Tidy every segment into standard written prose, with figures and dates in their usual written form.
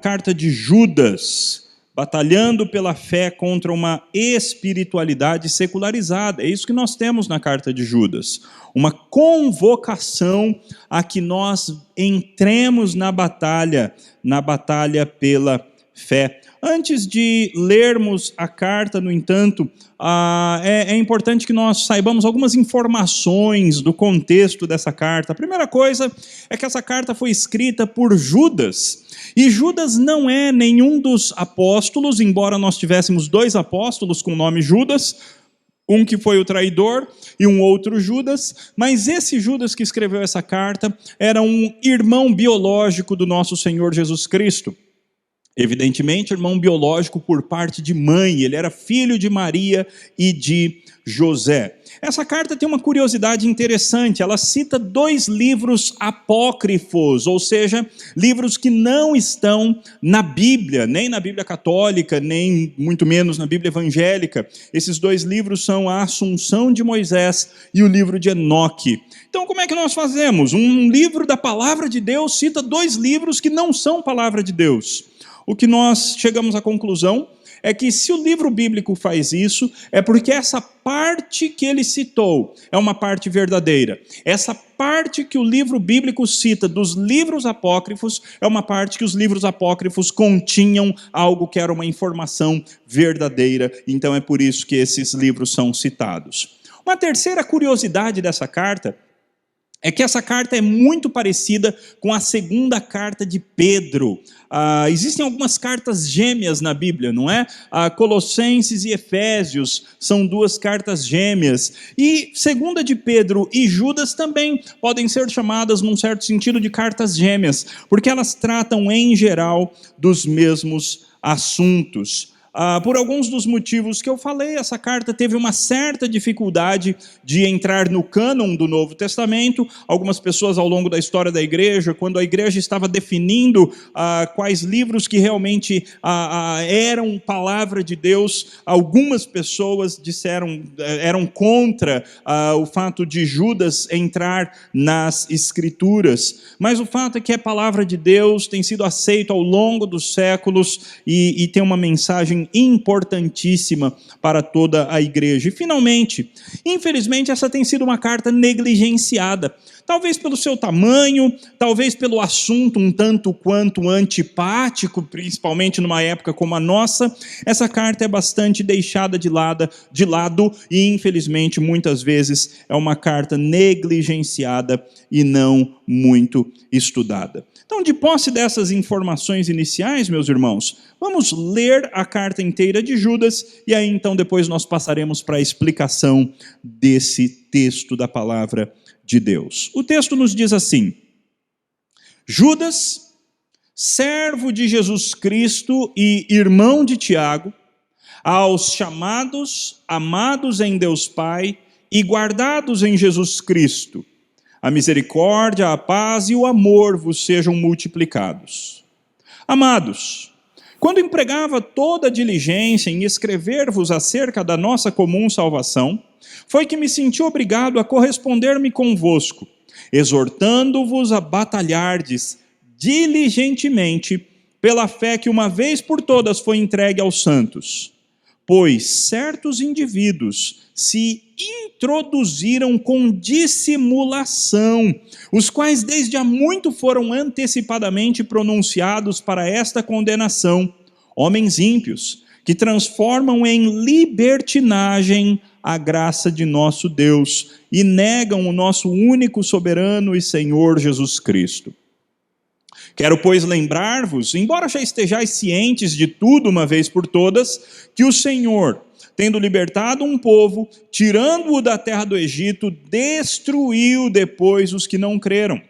carta de Judas, batalhando pela fé contra uma espiritualidade secularizada. É isso que nós temos na carta de Judas. Uma convocação a que nós entremos na batalha pela fé. Antes de lermos a carta, no entanto, é importante que nós saibamos algumas informações do contexto dessa carta. A primeira coisa é que essa carta foi escrita por Judas, e Judas não é nenhum dos apóstolos, embora nós tivéssemos 2 apóstolos com o nome Judas, um que foi o traidor e um outro Judas, mas esse Judas que escreveu essa carta era um irmão biológico do nosso Senhor Jesus Cristo. Evidentemente, irmão biológico por parte de mãe, ele era filho de Maria e de José. Essa carta tem uma curiosidade interessante, ela cita 2 livros apócrifos, ou seja, livros que não estão na Bíblia, nem na Bíblia católica, nem muito menos na Bíblia evangélica. Esses 2 livros são a Assunção de Moisés e o livro de Enoque. Então, como é que nós fazemos? Um livro da palavra de Deus cita 2 livros que não são palavra de Deus. O que nós chegamos à conclusão é que se o livro bíblico faz isso, é porque essa parte que ele citou é uma parte verdadeira. Essa parte que o livro bíblico cita dos livros apócrifos é uma parte que os livros apócrifos continham algo que era uma informação verdadeira. Então é por isso que esses livros são citados. Uma terceira curiosidade dessa carta é que essa carta é muito parecida com a segunda carta de Pedro. Existem algumas cartas gêmeas na Bíblia, não é? Colossenses e Efésios são 2 cartas gêmeas. E segunda de Pedro e Judas também podem ser chamadas, num certo sentido, de cartas gêmeas, porque elas tratam, em geral, dos mesmos assuntos. Por alguns dos motivos que eu falei, essa carta teve uma certa dificuldade de entrar no cânon do Novo Testamento. Algumas pessoas ao longo da história da igreja, quando a igreja estava definindo quais livros que realmente eram palavra de Deus, algumas pessoas eram contra o fato de Judas entrar nas Escrituras. Mas o fato é que a palavra de Deus tem sido aceita ao longo dos séculos e tem uma mensagem importantíssima para toda a igreja. E finalmente, infelizmente, essa tem sido uma carta negligenciada. Talvez pelo seu tamanho, talvez pelo assunto um tanto quanto antipático, principalmente numa época como a nossa, essa carta é bastante deixada de lado e, infelizmente, muitas vezes é uma carta negligenciada e não muito estudada. Então, de posse dessas informações iniciais, meus irmãos, vamos ler a carta inteira de Judas e aí então depois nós passaremos para a explicação desse texto da palavra de Deus. O texto nos diz assim: Judas, servo de Jesus Cristo e irmão de Tiago, aos chamados, amados em Deus Pai e guardados em Jesus Cristo, a misericórdia, a paz e o amor vos sejam multiplicados. Amados, quando empregava toda a diligência em escrever-vos acerca da nossa comum salvação, foi que me senti obrigado a corresponder-me convosco, exortando-vos a batalhardes diligentemente pela fé que uma vez por todas foi entregue aos santos. Pois certos indivíduos se introduziram com dissimulação, os quais desde há muito foram antecipadamente pronunciados para esta condenação, homens ímpios, que transformam em libertinagem a graça de nosso Deus e negam o nosso único soberano e Senhor Jesus Cristo. Quero, pois, lembrar-vos, embora já estejais cientes de tudo uma vez por todas, que o Senhor, tendo libertado um povo, tirando-o da terra do Egito, destruiu depois os que não creram.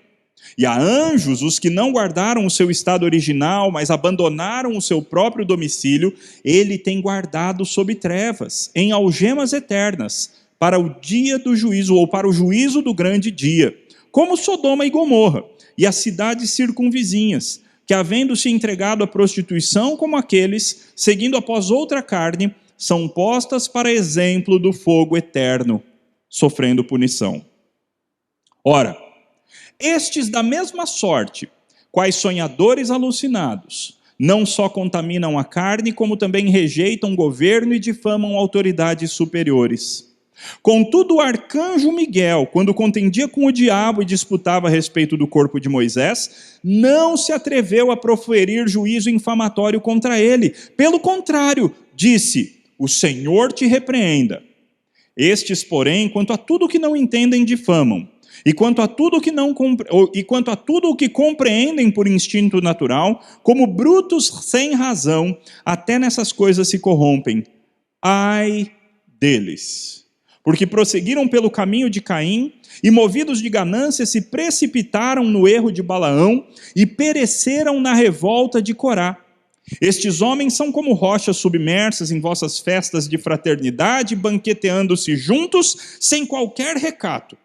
E a anjos, os que não guardaram o seu estado original, mas abandonaram o seu próprio domicílio, ele tem guardado sob trevas, em algemas eternas, para o dia do juízo, ou para o juízo do grande dia, como Sodoma e Gomorra, e as cidades circunvizinhas, que havendo-se entregado à prostituição como aqueles, seguindo após outra carne, são postas para exemplo do fogo eterno, sofrendo punição. Ora, estes da mesma sorte, quais sonhadores alucinados, Não só contaminam a carne, como também rejeitam o governo e difamam autoridades superiores. Contudo, o arcanjo Miguel, quando contendia com o diabo e disputava a respeito do corpo de Moisés, não se atreveu a proferir juízo infamatório contra ele. Pelo contrário, disse: o Senhor te repreenda. Estes, porém, quanto a tudo que não entendem, difamam. E quanto a tudo o que compreendem por instinto natural, como brutos sem razão, até nessas coisas se corrompem. Ai deles! Porque prosseguiram pelo caminho de Caim, e movidos de ganância se precipitaram no erro de Balaão, e pereceram na revolta de Corá. Estes homens são como rochas submersas em vossas festas de fraternidade, banqueteando-se juntos, sem qualquer recato.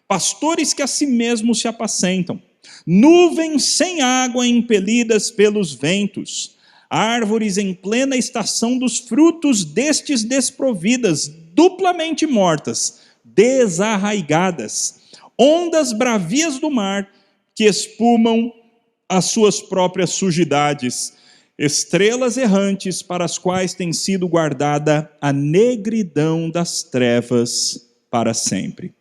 Pastores que a si mesmos se apacentam, nuvens sem água impelidas pelos ventos, árvores em plena estação dos frutos destes desprovidas, duplamente mortas, desarraigadas, ondas bravias do mar que espumam as suas próprias sujidades, estrelas errantes para as quais tem sido guardada a negridão das trevas para sempre.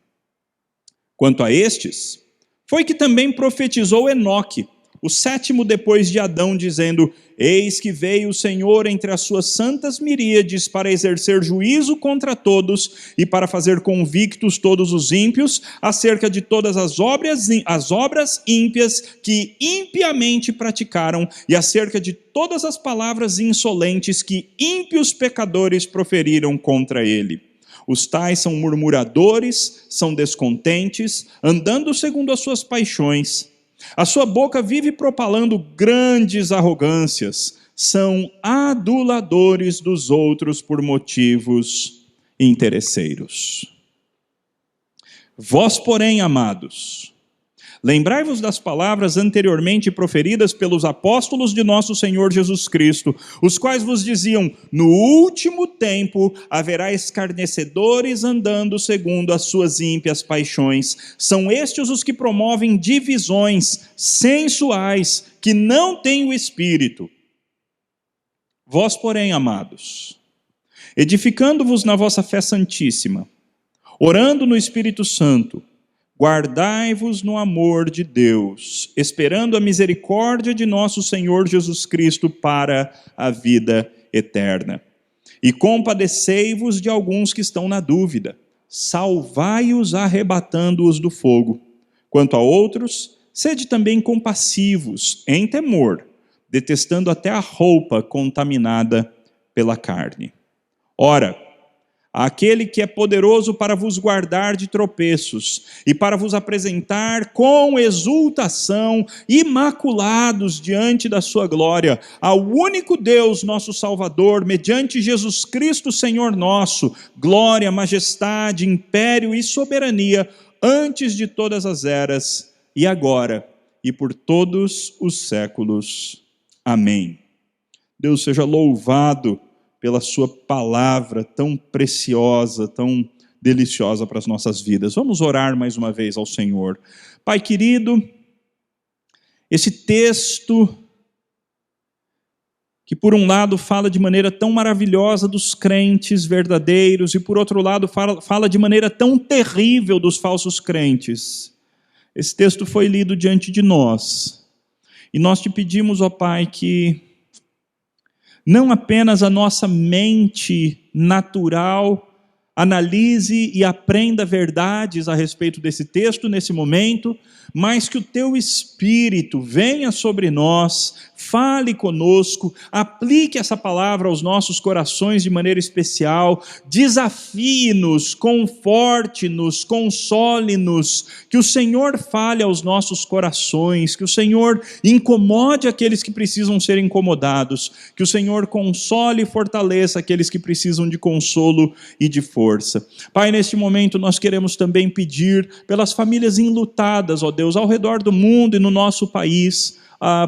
Quanto a estes, foi que também profetizou Enoque, o sétimo depois de Adão, dizendo: eis que veio o Senhor entre as suas santas miríades para exercer juízo contra todos e para fazer convictos todos os ímpios acerca de todas as obras ímpias que impiamente praticaram e acerca de todas as palavras insolentes que ímpios pecadores proferiram contra ele. Os tais são murmuradores, são descontentes, andando segundo as suas paixões. A sua boca vive propalando grandes arrogâncias, são aduladores dos outros por motivos interesseiros. Vós, porém, amados, lembrai-vos das palavras anteriormente proferidas pelos apóstolos de nosso Senhor Jesus Cristo, os quais vos diziam: no último tempo haverá escarnecedores andando segundo as suas ímpias paixões. São estes os que promovem divisões sensuais, que não têm o Espírito. Vós, porém, amados, edificando-vos na vossa fé santíssima, orando no Espírito Santo, guardai-vos no amor de Deus, esperando a misericórdia de nosso Senhor Jesus Cristo para a vida eterna. E compadecei-vos de alguns que estão na dúvida, salvai-os arrebatando-os do fogo. Quanto a outros, sede também compassivos, em temor, detestando até a roupa contaminada pela carne. Ora, aquele que é poderoso para vos guardar de tropeços e para vos apresentar com exultação, imaculados diante da sua glória, ao único Deus, nosso Salvador, mediante Jesus Cristo, Senhor nosso, glória, majestade, império e soberania, antes de todas as eras, e agora, e por todos os séculos. Amém. Deus seja louvado pela sua palavra tão preciosa, tão deliciosa para as nossas vidas. Vamos orar mais uma vez ao Senhor. Pai querido, esse texto que por um lado fala de maneira tão maravilhosa dos crentes verdadeiros e por outro lado fala de maneira tão terrível dos falsos crentes. Esse texto foi lido diante de nós. E nós te pedimos, ó Pai, que não apenas a nossa mente natural analise e aprenda verdades a respeito desse texto nesse momento, mas que o teu Espírito venha sobre nós, fale conosco, aplique essa palavra aos nossos corações de maneira especial, desafie-nos, conforte-nos, console-nos, que o Senhor fale aos nossos corações, que o Senhor incomode aqueles que precisam ser incomodados, que o Senhor console e fortaleça aqueles que precisam de consolo e de força. Pai, neste momento nós queremos também pedir pelas famílias enlutadas, ó Deus, ao redor do mundo e no nosso país,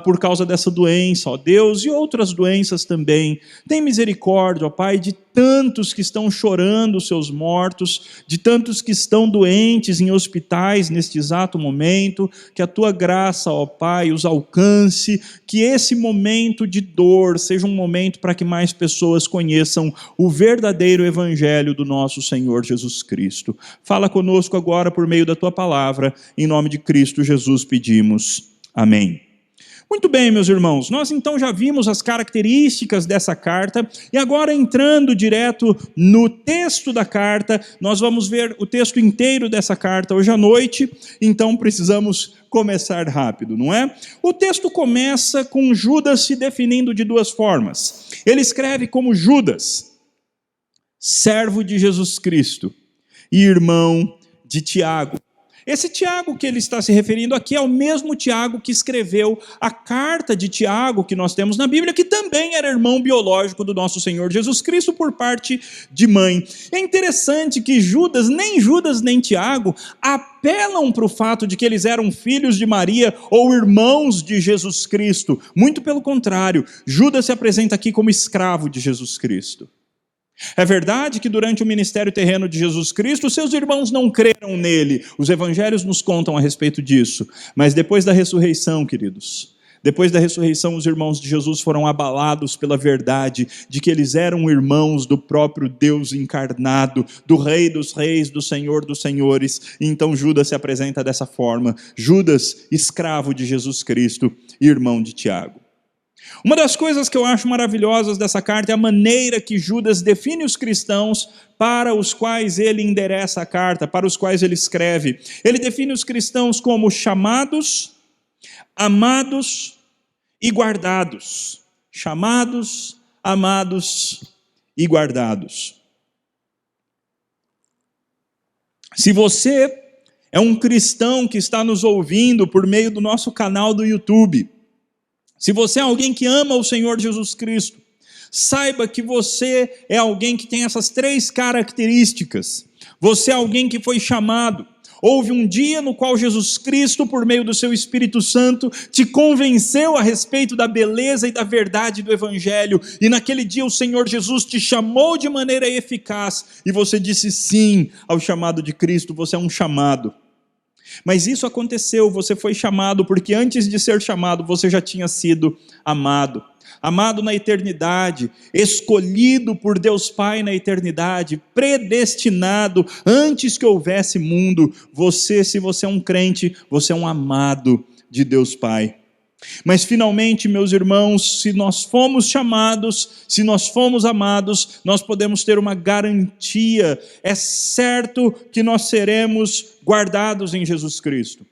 por causa dessa doença, ó Deus, e outras doenças também. Tem misericórdia, ó Pai, de tantos que estão chorando os seus mortos, de tantos que estão doentes em hospitais neste exato momento, que a tua graça, ó Pai, os alcance, que esse momento de dor seja um momento para que mais pessoas conheçam o verdadeiro evangelho do nosso Senhor Jesus Cristo. Fala conosco agora por meio da tua palavra, em nome de Cristo Jesus pedimos. Amém. Muito bem, meus irmãos, nós então já vimos as características dessa carta, e agora entrando direto no texto da carta, nós vamos ver o texto inteiro dessa carta hoje à noite, então precisamos começar rápido, não é? O texto começa com Judas se definindo de duas formas. Ele escreve como Judas, servo de Jesus Cristo e irmão de Tiago. Esse Tiago que ele está se referindo aqui é o mesmo Tiago que escreveu a carta de Tiago que nós temos na Bíblia, que também era irmão biológico do nosso Senhor Jesus Cristo por parte de mãe. É interessante que nem Judas nem Tiago apelam para o fato de que eles eram filhos de Maria ou irmãos de Jesus Cristo. Muito pelo contrário, Judas se apresenta aqui como escravo de Jesus Cristo. É verdade que durante o ministério terreno de Jesus Cristo, seus irmãos não creram nele. Os evangelhos nos contam a respeito disso. Mas depois da ressurreição, queridos, depois da ressurreição, os irmãos de Jesus foram abalados pela verdade de que eles eram irmãos do próprio Deus encarnado, do Rei dos Reis, do Senhor dos Senhores. E então Judas se apresenta dessa forma. Judas, escravo de Jesus Cristo e irmão de Tiago. Uma das coisas que eu acho maravilhosas dessa carta é a maneira que Judas define os cristãos para os quais ele endereça a carta, para os quais ele escreve. Ele define os cristãos como chamados, amados e guardados. Chamados, amados e guardados. Se você é um cristão que está nos ouvindo por meio do nosso canal do YouTube, se você é alguém que ama o Senhor Jesus Cristo, saiba que você é alguém que tem essas três características. Você é alguém que foi chamado. Houve um dia no qual Jesus Cristo, por meio do seu Espírito Santo, te convenceu a respeito da beleza e da verdade do Evangelho. E naquele dia o Senhor Jesus te chamou de maneira eficaz. E você disse sim ao chamado de Cristo, você é um chamado. Mas isso aconteceu, você foi chamado, porque antes de ser chamado, você já tinha sido amado. Amado na eternidade, escolhido por Deus Pai na eternidade, predestinado, antes que houvesse mundo. Se você é um crente, você é um amado de Deus Pai. Mas finalmente, meus irmãos, se nós fomos chamados, se nós fomos amados, nós podemos ter uma garantia. É certo que nós seremos guardados em Jesus Cristo.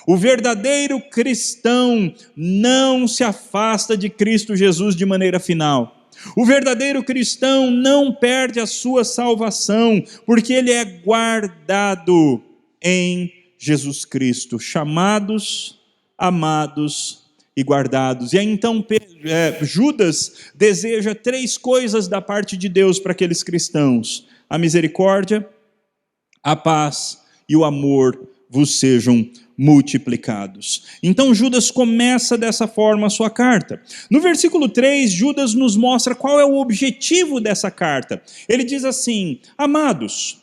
O verdadeiro cristão não se afasta de Cristo Jesus de maneira final. O verdadeiro cristão não perde a sua salvação, porque ele é guardado em Jesus Cristo, chamados, amados e guardados. E aí então Judas deseja três coisas da parte de Deus para aqueles cristãos: a misericórdia, a paz e o amor vos sejam multiplicados. Então Judas começa dessa forma a sua carta. No versículo 3, Judas nos mostra qual é o objetivo dessa carta. Ele diz assim: amados,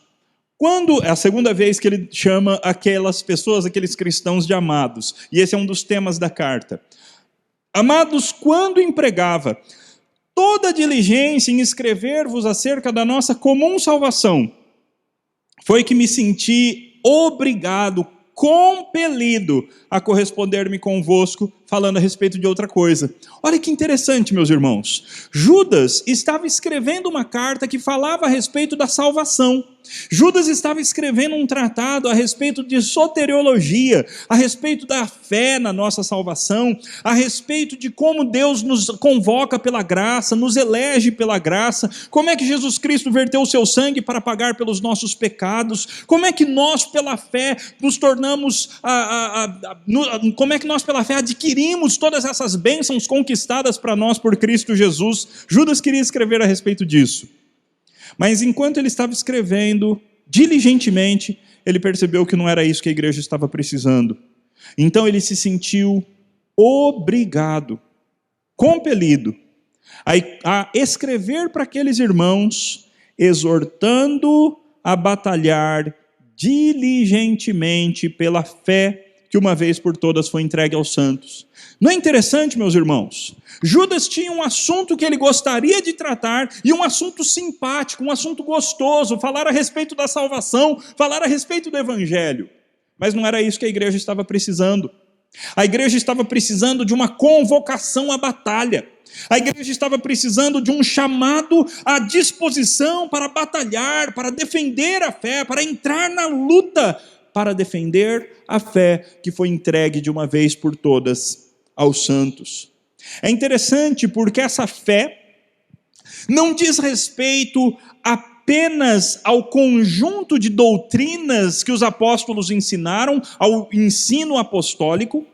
é a segunda vez que ele chama aquelas pessoas, aqueles cristãos de amados, e esse é um dos temas da carta. Amados, quando empregava toda diligência em escrever-vos acerca da nossa comum salvação, foi que me senti obrigado, compelido a corresponder-me convosco, falando a respeito de outra coisa. Olha que interessante, meus irmãos. Judas estava escrevendo uma carta que falava a respeito da salvação. Judas estava escrevendo um tratado a respeito de soteriologia, a respeito da fé na nossa salvação, a respeito de como Deus nos convoca pela graça, nos elege pela graça, como é que Jesus Cristo verteu o seu sangue para pagar pelos nossos pecados, como é que nós pela fé nos tornamos, como é que nós pela fé adquirimos todas essas bênçãos conquistadas para nós por Cristo Jesus. Judas queria escrever a respeito disso. Mas enquanto ele estava escrevendo diligentemente, ele percebeu que não era isso que a igreja estava precisando. Então ele se sentiu obrigado, compelido, a escrever para aqueles irmãos, exortando a batalhar diligentemente pela fé que uma vez por todas foi entregue aos santos. Não é interessante, meus irmãos? Judas tinha um assunto que ele gostaria de tratar, e um assunto simpático, um assunto gostoso, falar a respeito da salvação, falar a respeito do evangelho. Mas não era isso que a igreja estava precisando. A igreja estava precisando de uma convocação à batalha. A igreja estava precisando de um chamado à disposição para batalhar, para defender a fé, para entrar na luta, para defender a fé que foi entregue de uma vez por todas aos santos. É interessante porque essa fé não diz respeito apenas ao conjunto de doutrinas que os apóstolos ensinaram, ao ensino apostólico,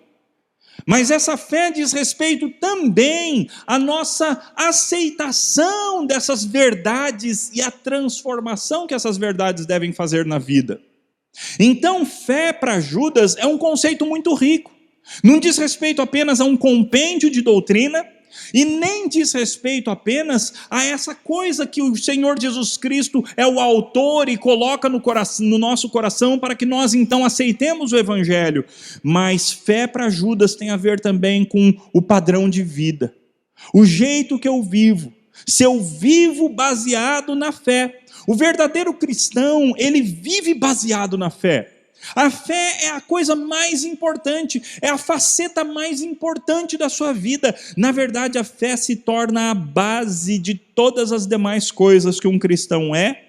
mas essa fé diz respeito também à nossa aceitação dessas verdades e à transformação que essas verdades devem fazer na vida. Então, fé para Judas é um conceito muito rico. Não diz respeito apenas a um compêndio de doutrina, e nem diz respeito apenas a essa coisa que o Senhor Jesus Cristo é o autor e coloca no nosso coração para que nós então aceitemos o Evangelho. Mas fé para Judas tem a ver também com o padrão de vida, o jeito que eu vivo, se eu vivo baseado na fé. O verdadeiro cristão, ele vive baseado na fé. A fé é a coisa mais importante, é a faceta mais importante da sua vida. Na verdade, a fé se torna a base de todas as demais coisas que um cristão é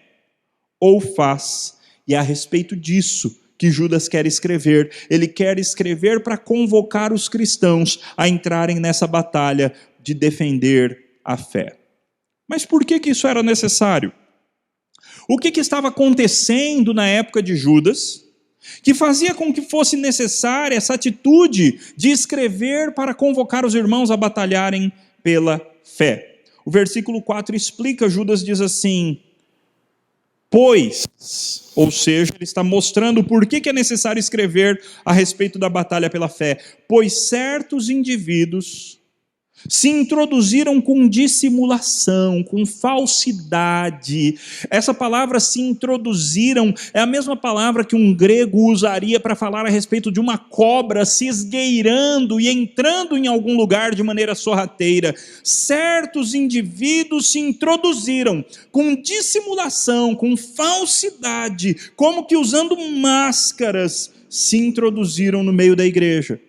ou faz. E é a respeito disso que Judas quer escrever. Ele quer escrever para convocar os cristãos a entrarem nessa batalha de defender a fé. Mas por que isso era necessário? O que estava acontecendo na época de Judas, que fazia com que fosse necessária essa atitude de escrever para convocar os irmãos a batalharem pela fé? O versículo 4 explica, Judas diz assim, pois, ou seja, ele está mostrando por que é necessário escrever a respeito da batalha pela fé, pois certos indivíduos se introduziram com dissimulação, com falsidade. Essa palavra se introduziram é a mesma palavra que um grego usaria para falar a respeito de uma cobra se esgueirando e entrando em algum lugar de maneira sorrateira. Certos indivíduos se introduziram com dissimulação, com falsidade, como que usando máscaras, se introduziram no meio da igreja.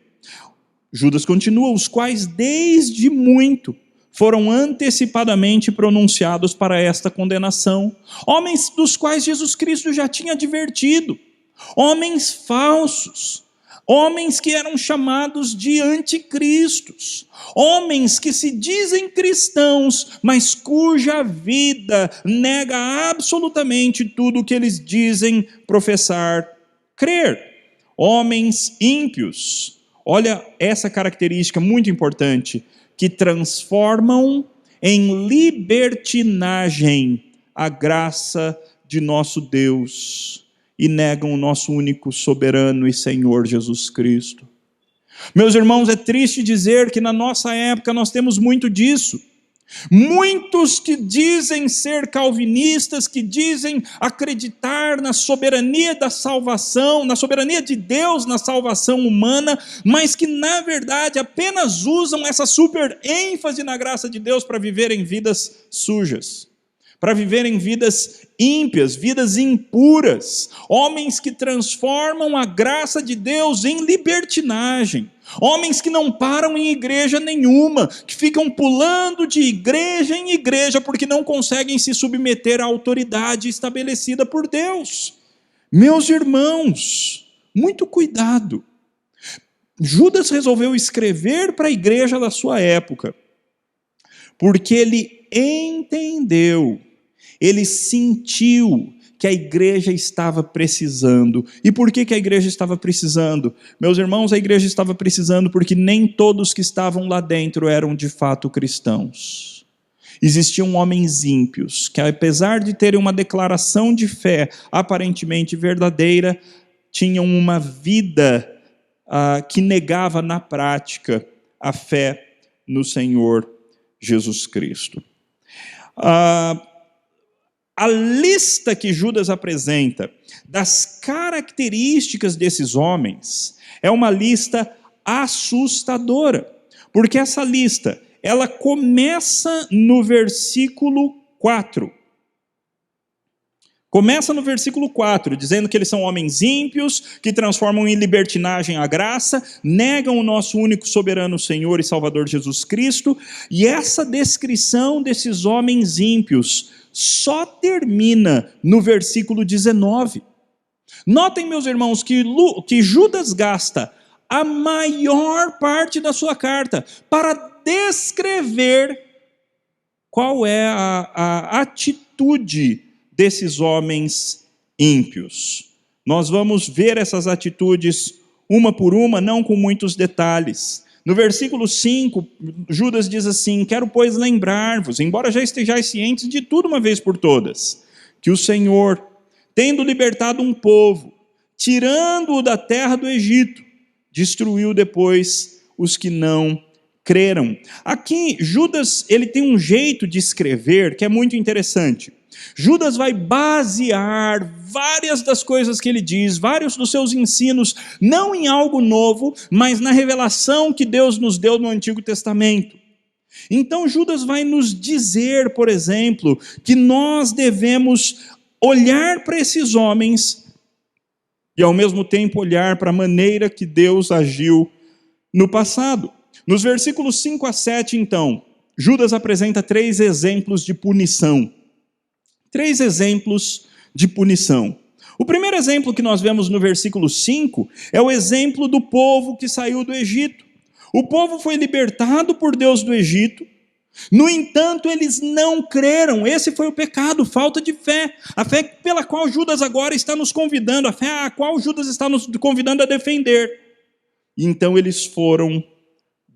Judas continua, os quais desde muito foram antecipadamente pronunciados para esta condenação. Homens dos quais Jesus Cristo já tinha advertido. Homens falsos. Homens que eram chamados de anticristos. Homens que se dizem cristãos, mas cuja vida nega absolutamente tudo o que eles dizem professar crer. Homens ímpios. Olha essa característica muito importante, que transformam em libertinagem a graça de nosso Deus e negam o nosso único soberano e Senhor Jesus Cristo. Meus irmãos, é triste dizer que na nossa época nós temos muito disso. Muitos que dizem ser calvinistas, que dizem acreditar na soberania da salvação, na soberania de Deus na salvação humana, mas que na verdade apenas usam essa super ênfase na graça de Deus para viverem vidas sujas, para viverem vidas ímpias, vidas impuras, homens que transformam a graça de Deus em libertinagem, homens que não param em igreja nenhuma, que ficam pulando de igreja em igreja porque não conseguem se submeter à autoridade estabelecida por Deus. Meus irmãos, muito cuidado. Judas resolveu escrever para a igreja da sua época, porque ele entendeu, ele sentiu que a igreja estava precisando. E por que a igreja estava precisando? Meus irmãos, a igreja estava precisando porque nem todos que estavam lá dentro eram de fato cristãos. Existiam homens ímpios, que apesar de terem uma declaração de fé aparentemente verdadeira, tinham uma vida que negava na prática a fé no Senhor Jesus Cristo. A lista que Judas apresenta das características desses homens é uma lista assustadora, porque essa lista, ela começa no versículo 4. Começa no versículo 4, dizendo que eles são homens ímpios, que transformam em libertinagem a graça, negam o nosso único soberano Senhor e Salvador Jesus Cristo, e essa descrição desses homens ímpios só termina no versículo 19. Notem, meus irmãos, que Judas gasta a maior parte da sua carta para descrever qual é a atitude desses homens ímpios. Nós vamos ver essas atitudes uma por uma, não com muitos detalhes. No versículo 5, Judas diz assim: quero, pois, lembrar-vos, embora já estejais cientes de tudo uma vez por todas, que o Senhor, tendo libertado um povo, tirando-o da terra do Egito, destruiu depois os que não creram. Aqui, Judas, ele tem um jeito de escrever que é muito interessante. Judas vai basear várias das coisas que ele diz, vários dos seus ensinos, não em algo novo, mas na revelação que Deus nos deu no Antigo Testamento. Então Judas vai nos dizer, por exemplo, que nós devemos olhar para esses homens e ao mesmo tempo olhar para a maneira que Deus agiu no passado. Nos versículos 5 a 7, então, Judas apresenta 3 exemplos de punição. 3 exemplos de punição. O primeiro exemplo que nós vemos no versículo 5 é o exemplo do povo que saiu do Egito. O povo foi libertado por Deus do Egito, no entanto, eles não creram. Esse foi o pecado, falta de fé. A fé pela qual Judas agora está nos convidando, a fé a qual Judas está nos convidando a defender. Então eles foram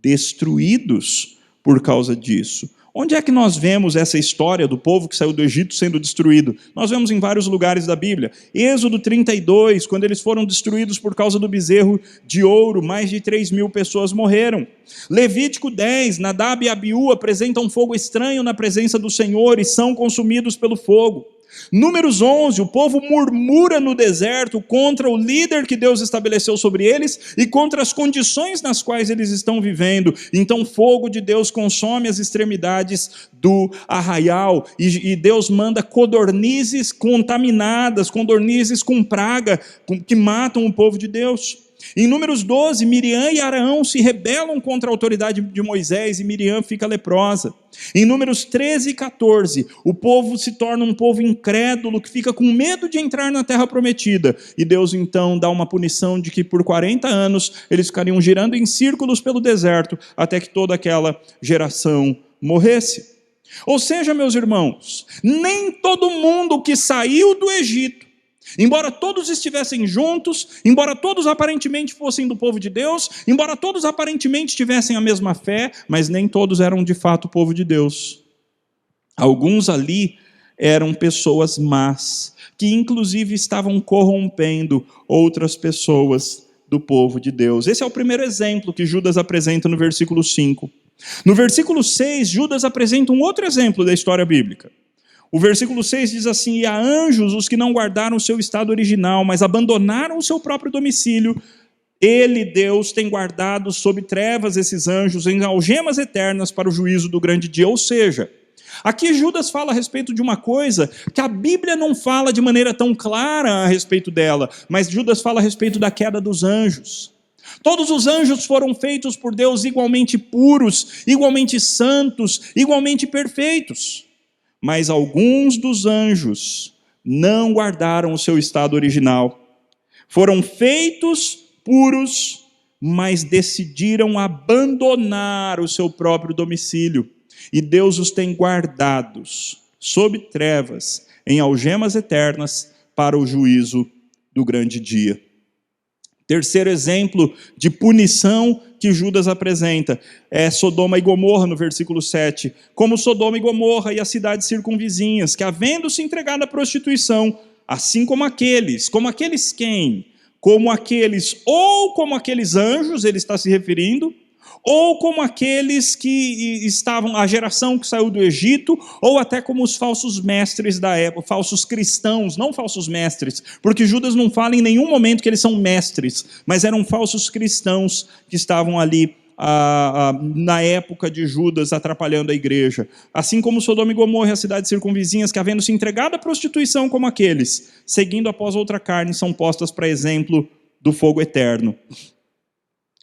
destruídos por causa disso. Onde é que nós vemos essa história do povo que saiu do Egito sendo destruído? Nós vemos em vários lugares da Bíblia. Êxodo 32, quando eles foram destruídos por causa do bezerro de ouro, mais de 3.000 pessoas morreram. Levítico 10, Nadab e Abiú apresentam fogo estranho na presença do Senhor e são consumidos pelo fogo. Números 11, o povo murmura no deserto contra o líder que Deus estabeleceu sobre eles e contra as condições nas quais eles estão vivendo. Então o fogo de Deus consome as extremidades do arraial e Deus manda codornizes contaminadas, codornizes com praga, que matam o povo de Deus. Em Números 12, Miriam e Arão se rebelam contra a autoridade de Moisés e Miriam fica leprosa. Em Números 13 e 14, o povo se torna um povo incrédulo que fica com medo de entrar na terra prometida. E Deus então dá uma punição de que por 40 anos eles ficariam girando em círculos pelo deserto até que toda aquela geração morresse. Ou seja, meus irmãos, nem todo mundo que saiu do Egito, embora todos estivessem juntos, embora todos aparentemente fossem do povo de Deus, embora todos aparentemente tivessem a mesma fé, mas nem todos eram de fato o povo de Deus. Alguns ali eram pessoas más, que inclusive estavam corrompendo outras pessoas do povo de Deus. Esse é o primeiro exemplo que Judas apresenta no versículo 5. No versículo 6, Judas apresenta um outro exemplo da história bíblica. O versículo 6 diz assim: e a anjos os que não guardaram o seu estado original, mas abandonaram o seu próprio domicílio, ele, Deus, tem guardado sob trevas esses anjos em algemas eternas para o juízo do grande dia. Ou seja, aqui Judas fala a respeito de uma coisa que a Bíblia não fala de maneira tão clara a respeito dela, mas Judas fala a respeito da queda dos anjos. Todos os anjos foram feitos por Deus igualmente puros, igualmente santos, igualmente perfeitos. Mas alguns dos anjos não guardaram o seu estado original. Foram feitos puros, mas decidiram abandonar o seu próprio domicílio. E Deus os tem guardados sob trevas, em algemas eternas, para o juízo do grande dia. Terceiro exemplo de punição que Judas apresenta é Sodoma e Gomorra, no versículo 7. Como Sodoma e Gomorra e as cidades circunvizinhas, que havendo se entregado à prostituição, assim como aqueles quem? Como aqueles anjos, ele está se referindo, ou como aqueles que estavam, a geração que saiu do Egito, ou até como os falsos mestres da época, falsos cristãos, não falsos mestres, porque Judas não fala em nenhum momento que eles são mestres, mas eram falsos cristãos que estavam ali na época de Judas, atrapalhando a igreja. Assim como Sodoma e Gomorra e as cidades circunvizinhas, que havendo se entregado à prostituição como aqueles, seguindo após outra carne, são postas para exemplo do fogo eterno,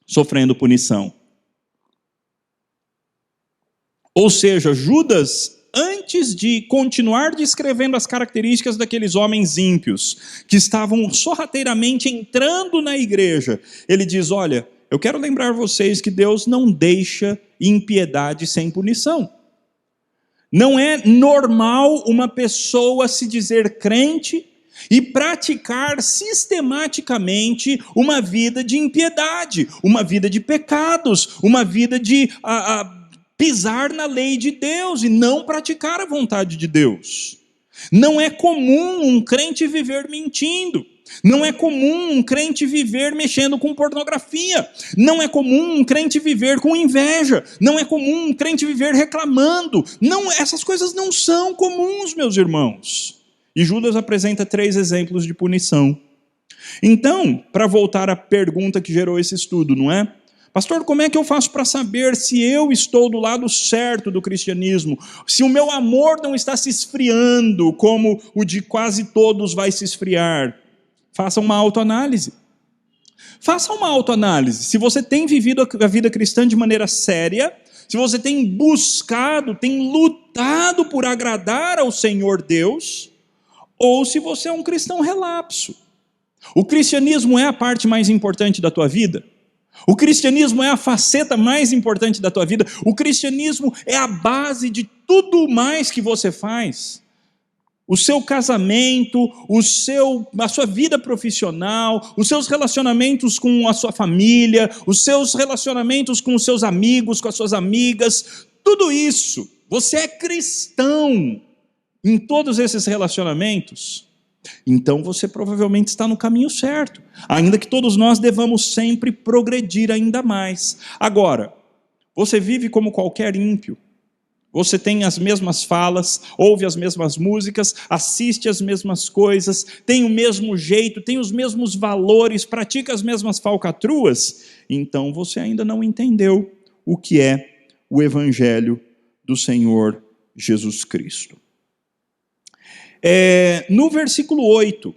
sofrendo punição. Ou seja, Judas, antes de continuar descrevendo as características daqueles homens ímpios, que estavam sorrateiramente entrando na igreja, ele diz, olha, eu quero lembrar vocês que Deus não deixa impiedade sem punição. Não é normal uma pessoa se dizer crente e praticar sistematicamente uma vida de impiedade, uma vida de pecados, uma vida de pisar na lei de Deus e não praticar a vontade de Deus. Não é comum um crente viver mentindo. Não é comum um crente viver mexendo com pornografia. Não é comum um crente viver com inveja. Não é comum um crente viver reclamando. Não, essas coisas não são comuns, meus irmãos. E Judas apresenta 3 exemplos de punição. Então, para voltar à pergunta que gerou esse estudo, não é? Pastor, como é que eu faço para saber se eu estou do lado certo do cristianismo? Se o meu amor não está se esfriando como o de quase todos vai se esfriar? Faça uma autoanálise. Faça uma autoanálise. Se você tem vivido a vida cristã de maneira séria, se você tem buscado, tem lutado por agradar ao Senhor Deus, ou se você é um cristão relapso. O cristianismo é a parte mais importante da tua vida? O cristianismo é a faceta mais importante da tua vida? O cristianismo é a base de tudo mais que você faz? O seu casamento, a sua vida profissional, os seus relacionamentos com a sua família, os seus relacionamentos com os seus amigos, com as suas amigas, tudo isso, você é cristão em todos esses relacionamentos? Então você provavelmente está no caminho certo, ainda que todos nós devamos sempre progredir ainda mais. Agora, você vive como qualquer ímpio? Você tem as mesmas falas, ouve as mesmas músicas, assiste as mesmas coisas, tem o mesmo jeito, tem os mesmos valores, pratica as mesmas falcatruas? Então você ainda não entendeu o que é o Evangelho do Senhor Jesus Cristo. No versículo 8,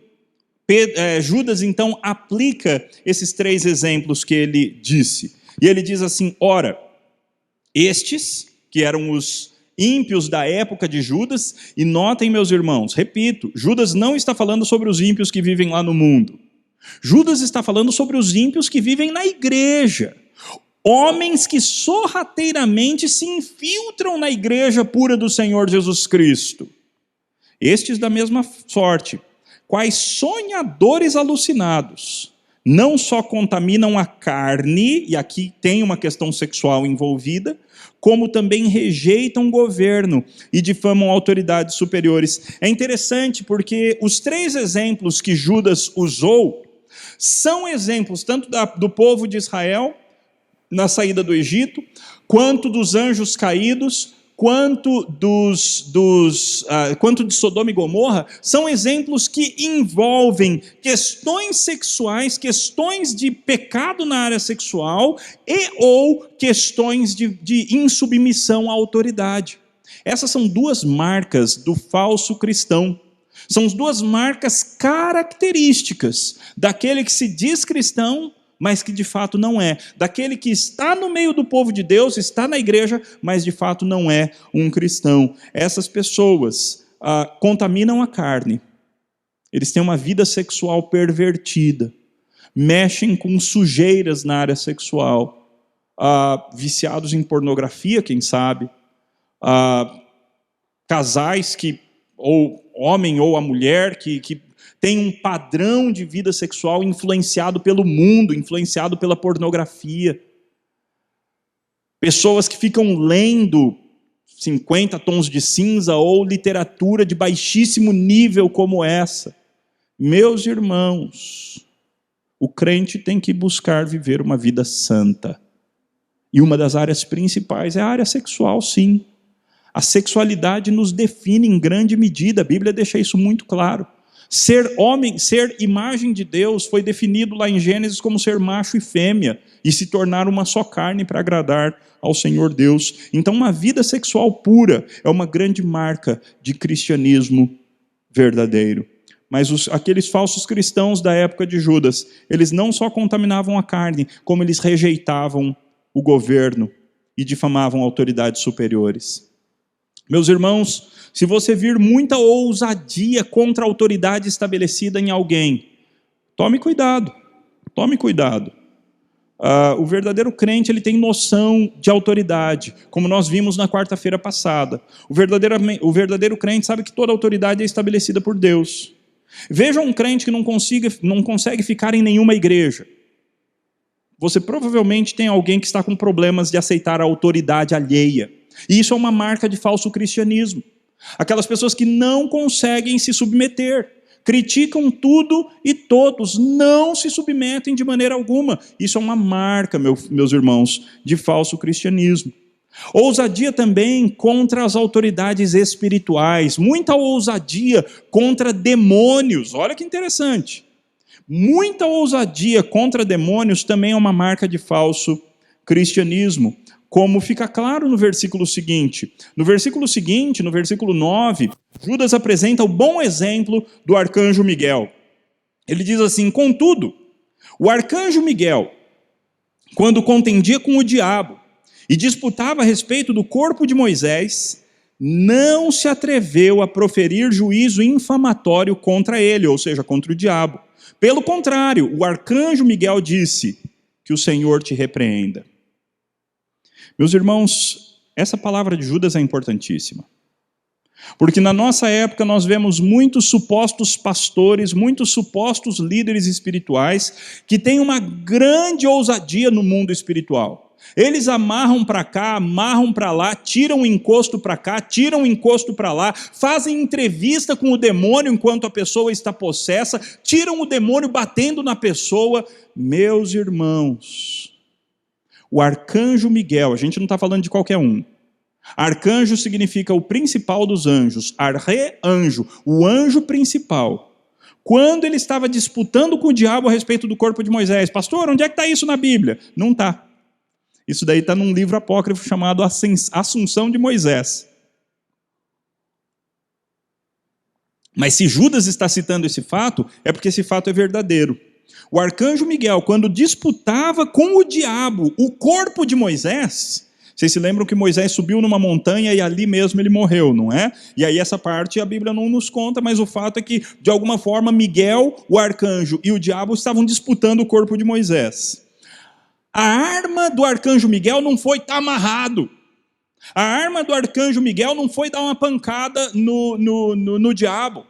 Judas então aplica esses 3 exemplos que ele disse. E ele diz assim, ora, estes que eram os ímpios da época de Judas, e notem, meus irmãos, repito, Judas não está falando sobre os ímpios que vivem lá no mundo. Judas está falando sobre os ímpios que vivem na igreja. Homens que sorrateiramente se infiltram na igreja pura do Senhor Jesus Cristo. Estes da mesma sorte, quais sonhadores alucinados, não só contaminam a carne, e aqui tem uma questão sexual envolvida, como também rejeitam o governo e difamam autoridades superiores. É interessante porque os 3 exemplos que Judas usou são exemplos tanto do povo de Israel na saída do Egito, quanto dos anjos caídos, quanto de Sodoma e Gomorra, são exemplos que envolvem questões sexuais, questões de pecado na área sexual ou questões de insubmissão à autoridade. Essas são 2 marcas do falso cristão. São 2 marcas características daquele que se diz cristão, mas que de fato não é. Daquele que está no meio do povo de Deus, está na igreja, mas de fato não é um cristão. Essas pessoas contaminam a carne. Eles têm uma vida sexual pervertida. Mexem com sujeiras na área sexual. Viciados em pornografia, quem sabe. Casais que, ou homem ou a mulher, que tem um padrão de vida sexual influenciado pelo mundo, influenciado pela pornografia. Pessoas que ficam lendo 50 tons de cinza ou literatura de baixíssimo nível como essa. Meus irmãos, o crente tem que buscar viver uma vida santa. E uma das áreas principais é a área sexual, sim. A sexualidade nos define em grande medida, a Bíblia deixa isso muito claro. Ser homem, ser imagem de Deus, foi definido lá em Gênesis como ser macho e fêmea, e se tornar uma só carne para agradar ao Senhor Deus. Então, uma vida sexual pura é uma grande marca de cristianismo verdadeiro. Mas aqueles falsos cristãos da época de Judas, eles não só contaminavam a carne, como eles rejeitavam o governo e difamavam autoridades superiores. Meus irmãos, se você vir muita ousadia contra a autoridade estabelecida em alguém, tome cuidado, tome cuidado. O verdadeiro crente, ele tem noção de autoridade, como nós vimos na quarta-feira passada. O verdadeiro crente sabe que toda autoridade é estabelecida por Deus. Veja um crente que não consegue ficar em nenhuma igreja. Você provavelmente tem alguém que está com problemas de aceitar a autoridade alheia. E isso é uma marca de falso cristianismo. Aquelas pessoas que não conseguem se submeter, criticam tudo e todos, não se submetem de maneira alguma. Isso é uma marca, meus irmãos, de falso cristianismo. Ousadia também contra as autoridades espirituais, muita ousadia contra demônios. Olha que interessante. Muita ousadia contra demônios também é uma marca de falso cristianismo, como fica claro no versículo seguinte. No versículo seguinte, no versículo 9, Judas apresenta o bom exemplo do arcanjo Miguel. Ele diz assim: contudo, o arcanjo Miguel, quando contendia com o diabo e disputava a respeito do corpo de Moisés, não se atreveu a proferir juízo infamatório contra ele, ou seja, contra o diabo. Pelo contrário, o arcanjo Miguel disse: que o Senhor te repreenda. Meus irmãos, essa palavra de Judas é importantíssima. Porque na nossa época nós vemos muitos supostos pastores, muitos supostos líderes espirituais que têm uma grande ousadia no mundo espiritual. Eles amarram para cá, amarram para lá, tiram o encosto para cá, tiram o encosto para lá, fazem entrevista com o demônio enquanto a pessoa está possessa, tiram o demônio batendo na pessoa. Meus irmãos, o arcanjo Miguel, a gente não está falando de qualquer um. Arcanjo significa o principal dos anjos, arre-anjo, o anjo principal. Quando ele estava disputando com o diabo a respeito do corpo de Moisés, pastor, onde é que está isso na Bíblia? Não está. Isso daí está num livro apócrifo chamado Assunção de Moisés. Mas se Judas está citando esse fato, é porque esse fato é verdadeiro. O arcanjo Miguel, quando disputava com o diabo o corpo de Moisés, vocês se lembram que Moisés subiu numa montanha e ali mesmo ele morreu, não é? E aí essa parte a Bíblia não nos conta, mas o fato é que, de alguma forma, Miguel, o arcanjo e o diabo estavam disputando o corpo de Moisés. A arma do arcanjo Miguel não foi estar amarrado. A arma do arcanjo Miguel não foi dar uma pancada no diabo.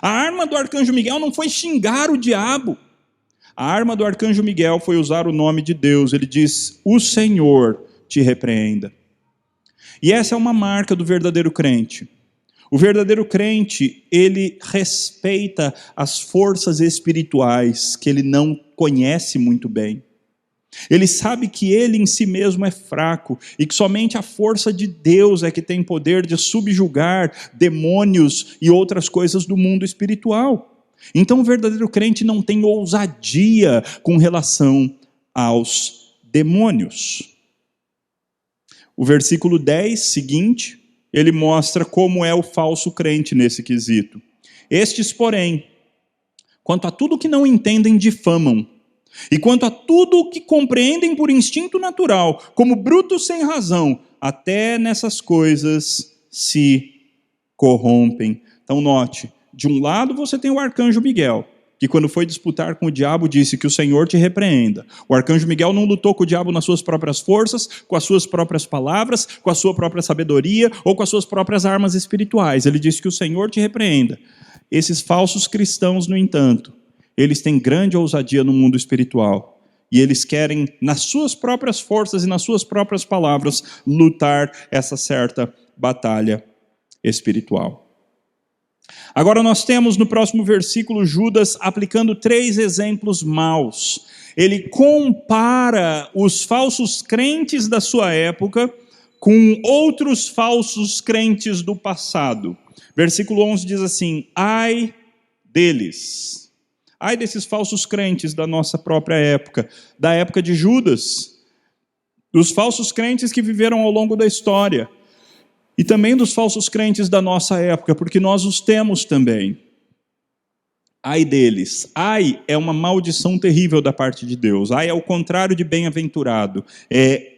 A arma do arcanjo Miguel não foi xingar o diabo. A arma do arcanjo Miguel foi usar o nome de Deus. Ele diz: o Senhor te repreenda. E essa é uma marca do verdadeiro crente. O verdadeiro crente, ele respeita as forças espirituais que ele não conhece muito bem. Ele sabe que ele em si mesmo é fraco e que somente a força de Deus é que tem poder de subjugar demônios e outras coisas do mundo espiritual. Então o verdadeiro crente não tem ousadia com relação aos demônios. O versículo 10 seguinte, ele mostra como é o falso crente nesse quesito. Estes, porém, quanto a tudo que não entendem, difamam. E quanto a tudo o que compreendem por instinto natural, como brutos sem razão, até nessas coisas se corrompem. Então note, de um lado você tem o arcanjo Miguel, que quando foi disputar com o diabo disse que o Senhor te repreenda. O arcanjo Miguel não lutou com o diabo nas suas próprias forças, com as suas próprias palavras, com a sua própria sabedoria ou com as suas próprias armas espirituais. Ele disse que o Senhor te repreenda. Esses falsos cristãos, no entanto, eles têm grande ousadia no mundo espiritual. E eles querem, nas suas próprias forças e nas suas próprias palavras, lutar essa certa batalha espiritual. Agora nós temos no próximo versículo Judas aplicando 3 exemplos maus. Ele compara os falsos crentes da sua época com outros falsos crentes do passado. Versículo 11 diz assim: ai deles. Ai desses falsos crentes da nossa própria época, da época de Judas, dos falsos crentes que viveram ao longo da história, e também dos falsos crentes da nossa época, porque nós os temos também. Ai deles. Ai é uma maldição terrível da parte de Deus. Ai é o contrário de bem-aventurado. É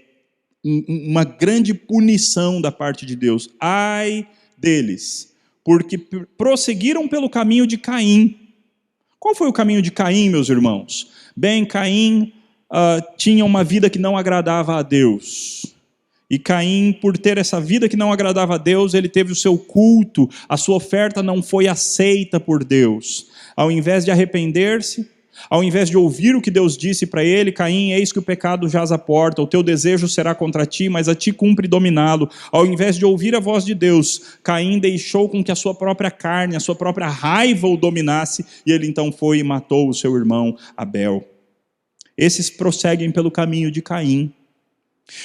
uma grande punição da parte de Deus. Ai deles, porque prosseguiram pelo caminho de Caim. Qual foi o caminho de Caim, meus irmãos? Bem, Caim tinha uma vida que não agradava a Deus. E Caim, por ter essa vida que não agradava a Deus, ele teve o seu culto, a sua oferta não foi aceita por Deus. Ao invés de arrepender-se, ao invés de ouvir o que Deus disse para ele: Caim, eis que o pecado jaz à porta, o teu desejo será contra ti, mas a ti cumpre dominá-lo. Ao invés de ouvir a voz de Deus, Caim deixou com que a sua própria carne, a sua própria raiva o dominasse, e ele então foi e matou o seu irmão Abel. Esses prosseguem pelo caminho de Caim.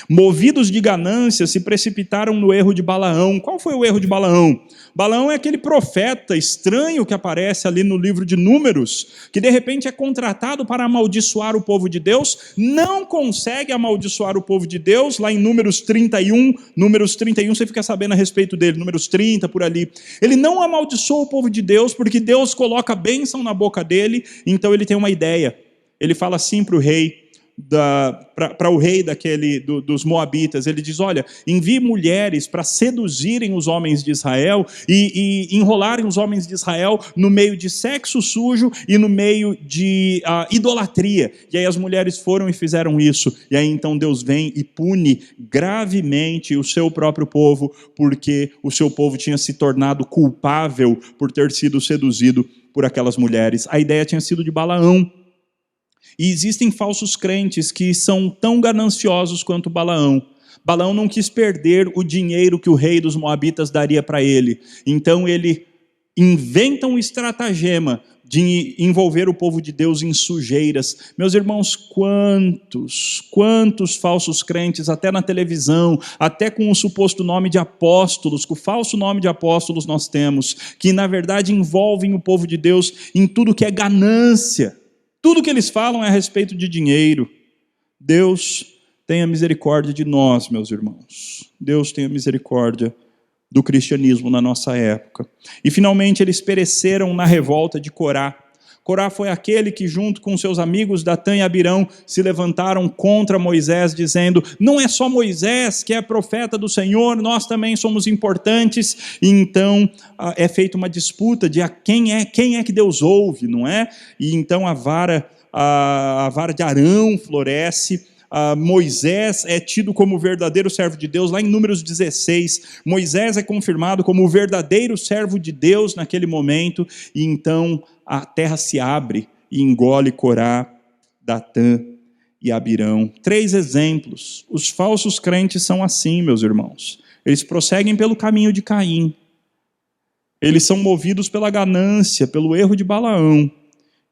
Movidos de ganância, se precipitaram no erro de Balaão. Qual foi o erro de Balaão? Balaão é aquele profeta estranho que aparece ali no livro de Números, que de repente é contratado para amaldiçoar o povo de Deus, não consegue amaldiçoar o povo de Deus, lá em Números 31 você fica sabendo a respeito dele, Números 30, por ali. Ele não amaldiçoa o povo de Deus, porque Deus coloca bênção na boca dele, então ele tem uma ideia. Ele fala assim para o rei, para o rei dos Moabitas, ele diz: olha, envie mulheres para seduzirem os homens de Israel e enrolarem os homens de Israel no meio de sexo sujo e no meio de idolatria. E aí as mulheres foram e fizeram isso, e aí então Deus vem e pune gravemente o seu próprio povo, porque o seu povo tinha se tornado culpável por ter sido seduzido por aquelas mulheres. A ideia tinha sido de Balaão. E existem falsos crentes que são tão gananciosos quanto Balaão. Balaão não quis perder o dinheiro que o rei dos Moabitas daria para ele. Então ele inventa um estratagema de envolver o povo de Deus em sujeiras. Meus irmãos, quantos falsos crentes, até na televisão, até com o suposto nome de apóstolos, com o falso nome de apóstolos nós temos, que na verdade envolvem o povo de Deus em tudo que é ganância. Tudo que eles falam é a respeito de dinheiro. Deus tenha misericórdia de nós, meus irmãos. Deus tenha misericórdia do cristianismo na nossa época. E finalmente eles pereceram na revolta de Corá. Corá foi aquele que, junto com seus amigos Datã e Abirão, se levantaram contra Moisés, dizendo: não é só Moisés que é profeta do Senhor, nós também somos importantes. E então é feita uma disputa de quem é que Deus ouve, não é? E então a vara de Arão floresce. Moisés é tido como o verdadeiro servo de Deus. Lá em Números 16, Moisés é confirmado como o verdadeiro servo de Deus naquele momento, e então a terra se abre e engole Corá, Datã e Abirão. 3 exemplos. Os falsos crentes são assim, meus irmãos. Eles prosseguem pelo caminho de Caim. Eles são movidos pela ganância, pelo erro de Balaão,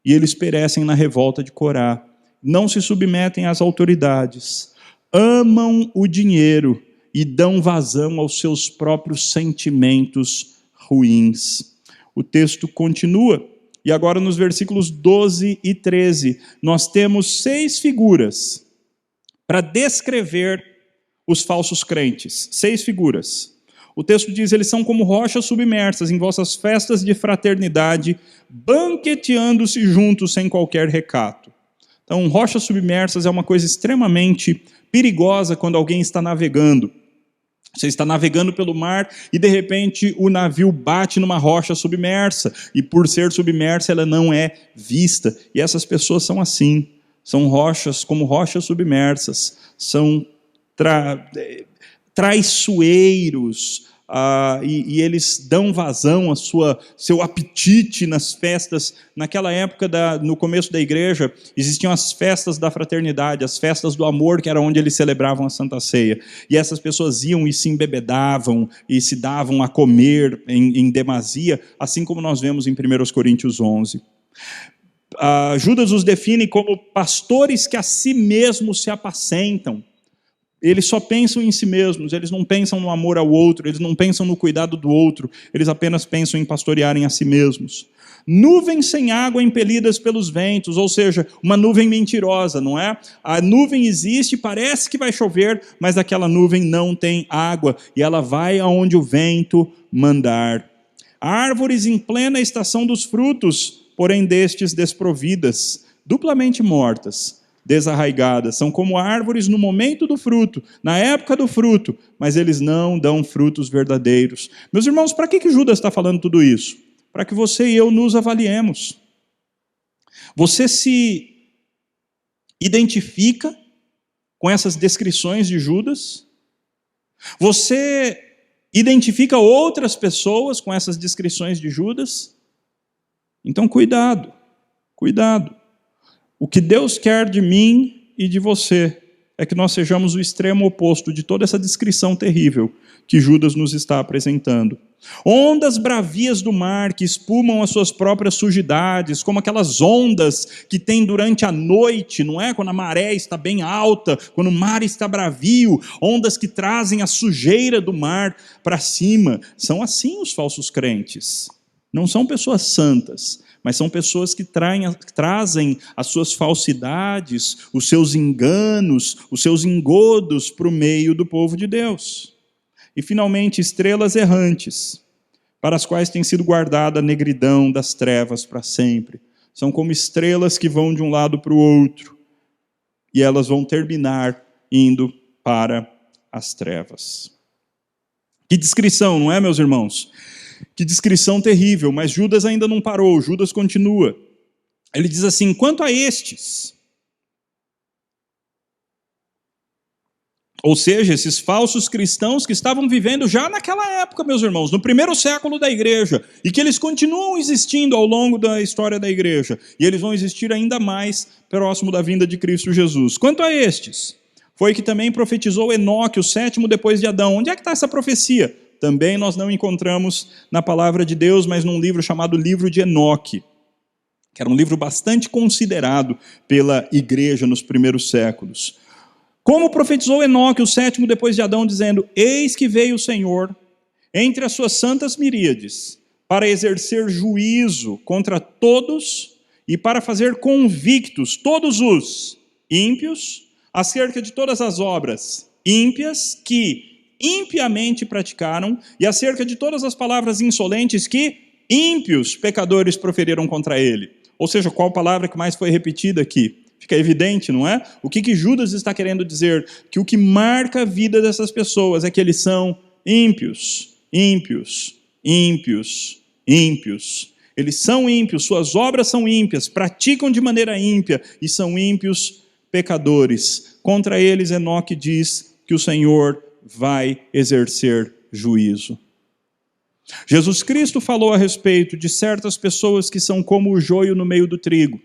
e eles perecem na revolta de Corá. Não se submetem às autoridades, amam o dinheiro e dão vazão aos seus próprios sentimentos ruins. O texto continua, e agora nos versículos 12 e 13, nós temos 6 figuras para descrever os falsos crentes. 6 figuras. O texto diz: eles são como rochas submersas em vossas festas de fraternidade, banqueteando-se juntos sem qualquer recato. Então, rochas submersas é uma coisa extremamente perigosa quando alguém está navegando. Você está navegando pelo mar e, de repente, o navio bate numa rocha submersa. E, por ser submersa, ela não é vista. E essas pessoas são assim. São rochas como rochas submersas. São traiçoeiros, e eles dão vazão ao seu apetite nas festas. Naquela época, no começo da igreja, existiam as festas da fraternidade, as festas do amor, que era onde eles celebravam a Santa Ceia. E essas pessoas iam e se embebedavam e se davam a comer em demasia, assim como nós vemos em 1 Coríntios 11. Judas os define como pastores que a si mesmos se apacentam. Eles só pensam em si mesmos, eles não pensam no amor ao outro, eles não pensam no cuidado do outro, eles apenas pensam em pastorearem a si mesmos. Nuvens sem água impelidas pelos ventos, ou seja, uma nuvem mentirosa, não é? A nuvem existe, parece que vai chover, mas aquela nuvem não tem água, e ela vai aonde o vento mandar. Árvores em plena estação dos frutos, porém destes desprovidas, duplamente mortas, desarraigadas, são como árvores no momento do fruto, na época do fruto, mas eles não dão frutos verdadeiros. Meus irmãos, para que Judas está falando tudo isso? Para que você e eu nos avaliemos. Você se identifica com essas descrições de Judas? Você identifica outras pessoas com essas descrições de Judas? Então cuidado, cuidado. O que Deus quer de mim e de você é que nós sejamos o extremo oposto de toda essa descrição terrível que Judas nos está apresentando. Ondas bravias do mar que espumam as suas próprias sujidades, como aquelas ondas que tem durante a noite, não é? Quando a maré está bem alta, quando o mar está bravio, ondas que trazem a sujeira do mar para cima. São assim os falsos crentes. Não são pessoas santas, mas são pessoas que trazem as suas falsidades, os seus enganos, os seus engodos para o meio do povo de Deus. E, finalmente, estrelas errantes, para as quais tem sido guardada a negridão das trevas para sempre. São como estrelas que vão de um lado para o outro, e elas vão terminar indo para as trevas. Que descrição, não é, meus irmãos? Que descrição terrível, mas Judas ainda não parou, Judas continua. Ele diz assim: quanto a estes, ou seja, esses falsos cristãos que estavam vivendo já naquela época, meus irmãos, no primeiro século da igreja, e que eles continuam existindo ao longo da história da igreja, e eles vão existir ainda mais próximo da vinda de Cristo Jesus. Quanto a estes, foi que também profetizou Enoque, o sétimo depois de Adão. Onde é que está essa profecia? Também nós não encontramos na palavra de Deus, mas num livro chamado Livro de Enoque, que era um livro bastante considerado pela igreja nos primeiros séculos. Como profetizou Enoque, o sétimo depois de Adão, dizendo: eis que veio o Senhor entre as suas santas miríades, para exercer juízo contra todos e para fazer convictos todos os ímpios acerca de todas as obras ímpias que impiamente praticaram, e acerca de todas as palavras insolentes que ímpios pecadores proferiram contra ele. Ou seja, qual palavra que mais foi repetida aqui? Fica evidente, não é? O que Judas está querendo dizer? Que o que marca a vida dessas pessoas é que eles são ímpios, ímpios, ímpios, ímpios. Eles são ímpios, suas obras são ímpias, praticam de maneira ímpia e são ímpios pecadores. Contra eles, Enoque diz que o Senhor vai exercer juízo. Jesus Cristo falou a respeito de certas pessoas que são como o joio no meio do trigo.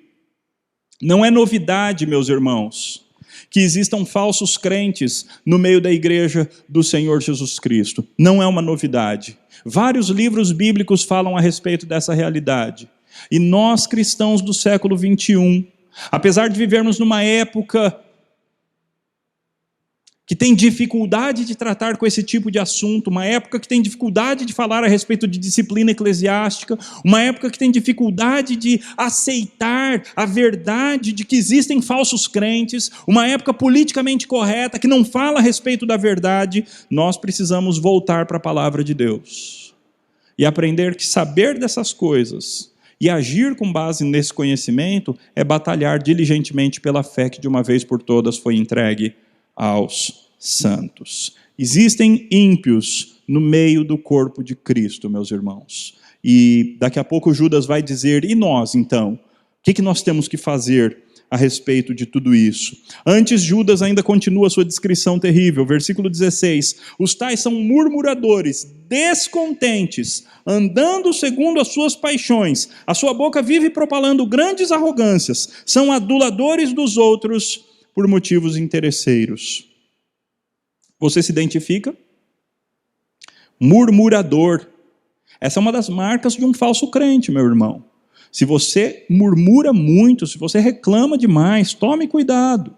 Não é novidade, meus irmãos, que existam falsos crentes no meio da igreja do Senhor Jesus Cristo. Não é uma novidade. Vários livros bíblicos falam a respeito dessa realidade. E nós, cristãos do século 21, apesar de vivermos numa época que tem dificuldade de tratar com esse tipo de assunto, uma época que tem dificuldade de falar a respeito de disciplina eclesiástica, uma época que tem dificuldade de aceitar a verdade de que existem falsos crentes, uma época politicamente correta que não fala a respeito da verdade, nós precisamos voltar para a palavra de Deus e aprender que saber dessas coisas e agir com base nesse conhecimento é batalhar diligentemente pela fé que de uma vez por todas foi entregue aos santos. Existem ímpios no meio do corpo de Cristo, meus irmãos. E daqui a pouco Judas vai dizer: e nós então? O que nós temos que fazer a respeito de tudo isso. Antes, Judas ainda continua a sua descrição terrível. Versículo 16. Os tais são murmuradores, descontentes, andando segundo as suas paixões. A sua boca vive propalando grandes arrogâncias. São aduladores dos outros por motivos interesseiros. Você se identifica? Murmurador. Essa é uma das marcas de um falso crente, meu irmão. Se você murmura muito, se você reclama demais, tome cuidado.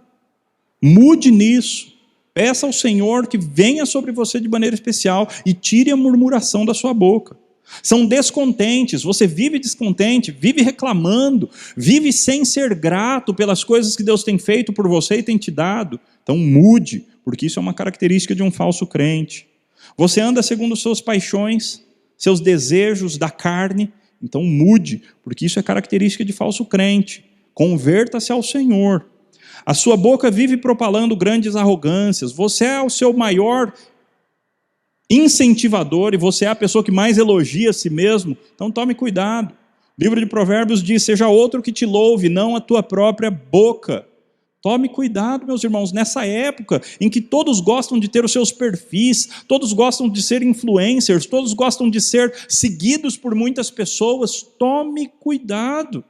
Mude nisso. Peça ao Senhor que venha sobre você de maneira especial e tire a murmuração da sua boca. São descontentes, você vive descontente, vive reclamando, vive sem ser grato pelas coisas que Deus tem feito por você e tem te dado. Então mude, porque isso é uma característica de um falso crente. Você anda segundo suas paixões, seus desejos da carne. Então mude, porque isso é característica de falso crente. Converta-se ao Senhor. A sua boca vive propalando grandes arrogâncias. Você é o seu maior incentivador e você é a pessoa que mais elogia a si mesmo. Então tome cuidado. O livro de Provérbios diz: seja outro que te louve, não a tua própria boca. Tome cuidado, meus irmãos, nessa época em que todos gostam de ter os seus perfis, todos gostam de ser influencers, todos gostam de ser seguidos por muitas pessoas, tome cuidado.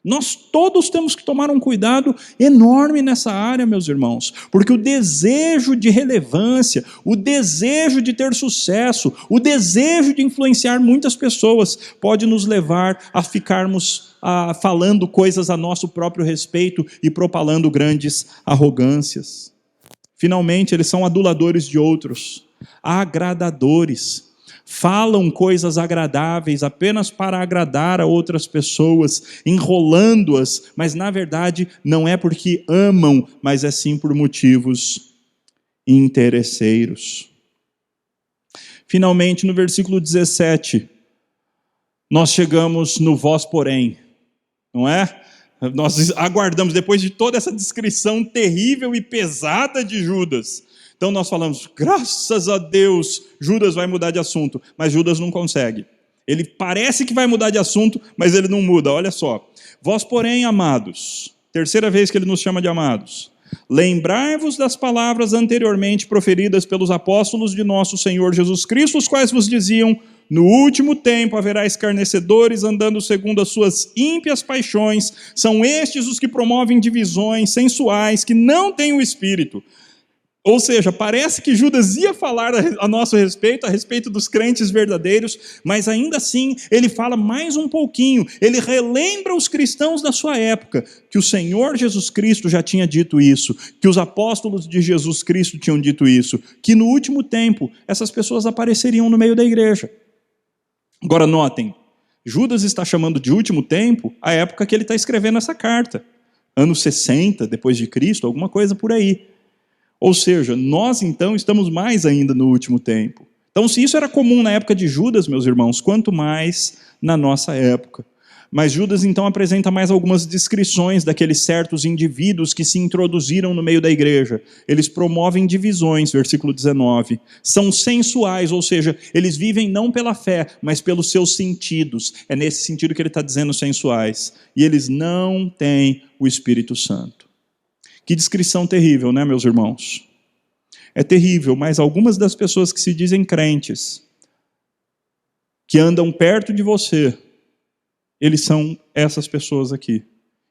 Nós todos temos que tomar um cuidado enorme nessa área, meus irmãos, porque o desejo de relevância, o desejo de ter sucesso, o desejo de influenciar muitas pessoas pode nos levar a ficarmos falando coisas a nosso próprio respeito e propalando grandes arrogâncias. Finalmente, eles são aduladores de outros, agradadores. Falam coisas agradáveis apenas para agradar a outras pessoas, enrolando-as, mas na verdade não é porque amam, mas é sim por motivos interesseiros. Finalmente, no versículo 17, nós chegamos no vós porém, não é? Nós aguardamos, depois de toda essa descrição terrível e pesada de Judas, então nós falamos, graças a Deus, Judas vai mudar de assunto, mas Judas não consegue. Ele parece que vai mudar de assunto, mas ele não muda, olha só. Vós, porém, amados, terceira vez que ele nos chama de amados, lembrai-vos das palavras anteriormente proferidas pelos apóstolos de nosso Senhor Jesus Cristo, os quais vos diziam, no último tempo haverá escarnecedores andando segundo as suas ímpias paixões, são estes os que promovem divisões sensuais, que não têm o Espírito. Ou seja, parece que Judas ia falar a nosso respeito, a respeito dos crentes verdadeiros, mas ainda assim ele fala mais um pouquinho, ele relembra os cristãos da sua época, que o Senhor Jesus Cristo já tinha dito isso, que os apóstolos de Jesus Cristo tinham dito isso, que no último tempo essas pessoas apareceriam no meio da igreja. Agora notem, Judas está chamando de último tempo a época que ele está escrevendo essa carta, anos 60 depois de Cristo, alguma coisa por aí. Ou seja, nós então estamos mais ainda no último tempo. Então, se isso era comum na época de Judas, meus irmãos, quanto mais na nossa época. Mas Judas então apresenta mais algumas descrições daqueles certos indivíduos que se introduziram no meio da igreja. Eles promovem divisões, versículo 19. São sensuais, ou seja, eles vivem não pela fé, mas pelos seus sentidos. É nesse sentido que ele está dizendo sensuais. E eles não têm o Espírito Santo. Que descrição terrível, né, meus irmãos? É terrível, mas algumas das pessoas que se dizem crentes, que andam perto de você, eles são essas pessoas aqui.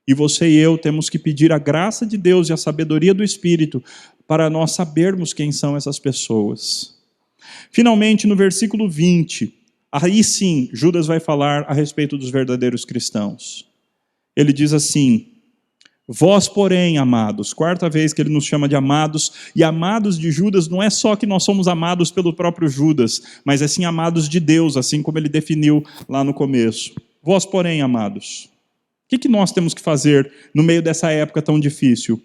E você e eu temos que pedir a graça de Deus e a sabedoria do Espírito para nós sabermos quem são essas pessoas. Finalmente, no versículo 20, aí sim, Judas vai falar a respeito dos verdadeiros cristãos. Ele diz assim, vós, porém, amados, quarta vez que ele nos chama de amados, e amados de Judas não é só que nós somos amados pelo próprio Judas, mas é sim amados de Deus, assim como ele definiu lá no começo. Vós, porém, amados, o que nós temos que fazer no meio dessa época tão difícil?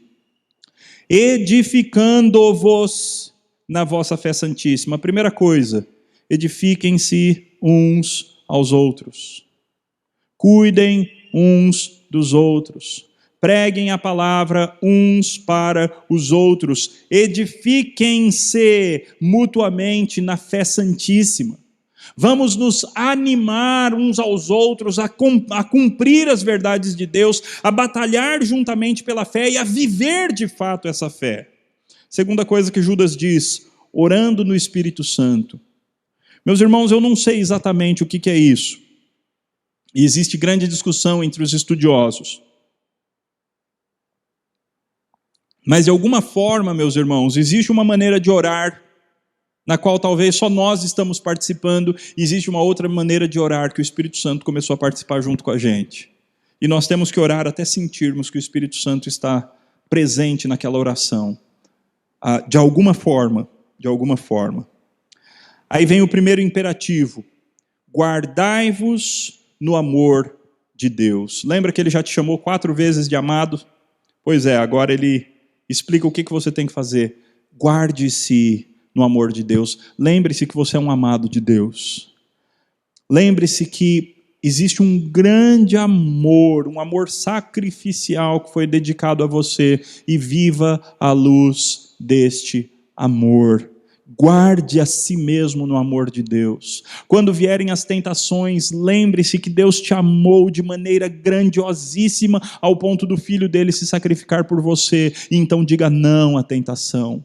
Edificando-vos na vossa fé santíssima. A primeira coisa, edifiquem-se uns aos outros. Cuidem uns dos outros. Preguem a palavra uns para os outros. Edifiquem-se mutuamente na fé santíssima. Vamos nos animar uns aos outros a cumprir as verdades de Deus, a batalhar juntamente pela fé e a viver de fato essa fé. Segunda coisa que Judas diz, orando no Espírito Santo. Meus irmãos, eu não sei exatamente o que é isso. E existe grande discussão entre os estudiosos. Mas de alguma forma, meus irmãos, existe uma maneira de orar na qual talvez só nós estamos participando, e existe uma outra maneira de orar que o Espírito Santo começou a participar junto com a gente. E nós temos que orar até sentirmos que o Espírito Santo está presente naquela oração. De alguma forma, de alguma forma. Aí vem o primeiro imperativo, guardai-vos no amor de Deus. Lembra que ele já te chamou 4 vezes de amado? Pois é, agora ele explica o que você tem que fazer. Guarde-se no amor de Deus. Lembre-se que você é um amado de Deus. Lembre-se que existe um grande amor, um amor sacrificial que foi dedicado a você, e viva à luz deste amor. Guarde a si mesmo no amor de Deus. Quando vierem as tentações, lembre-se que Deus te amou de maneira grandiosíssima ao ponto do Filho dele se sacrificar por você. E então diga não à tentação.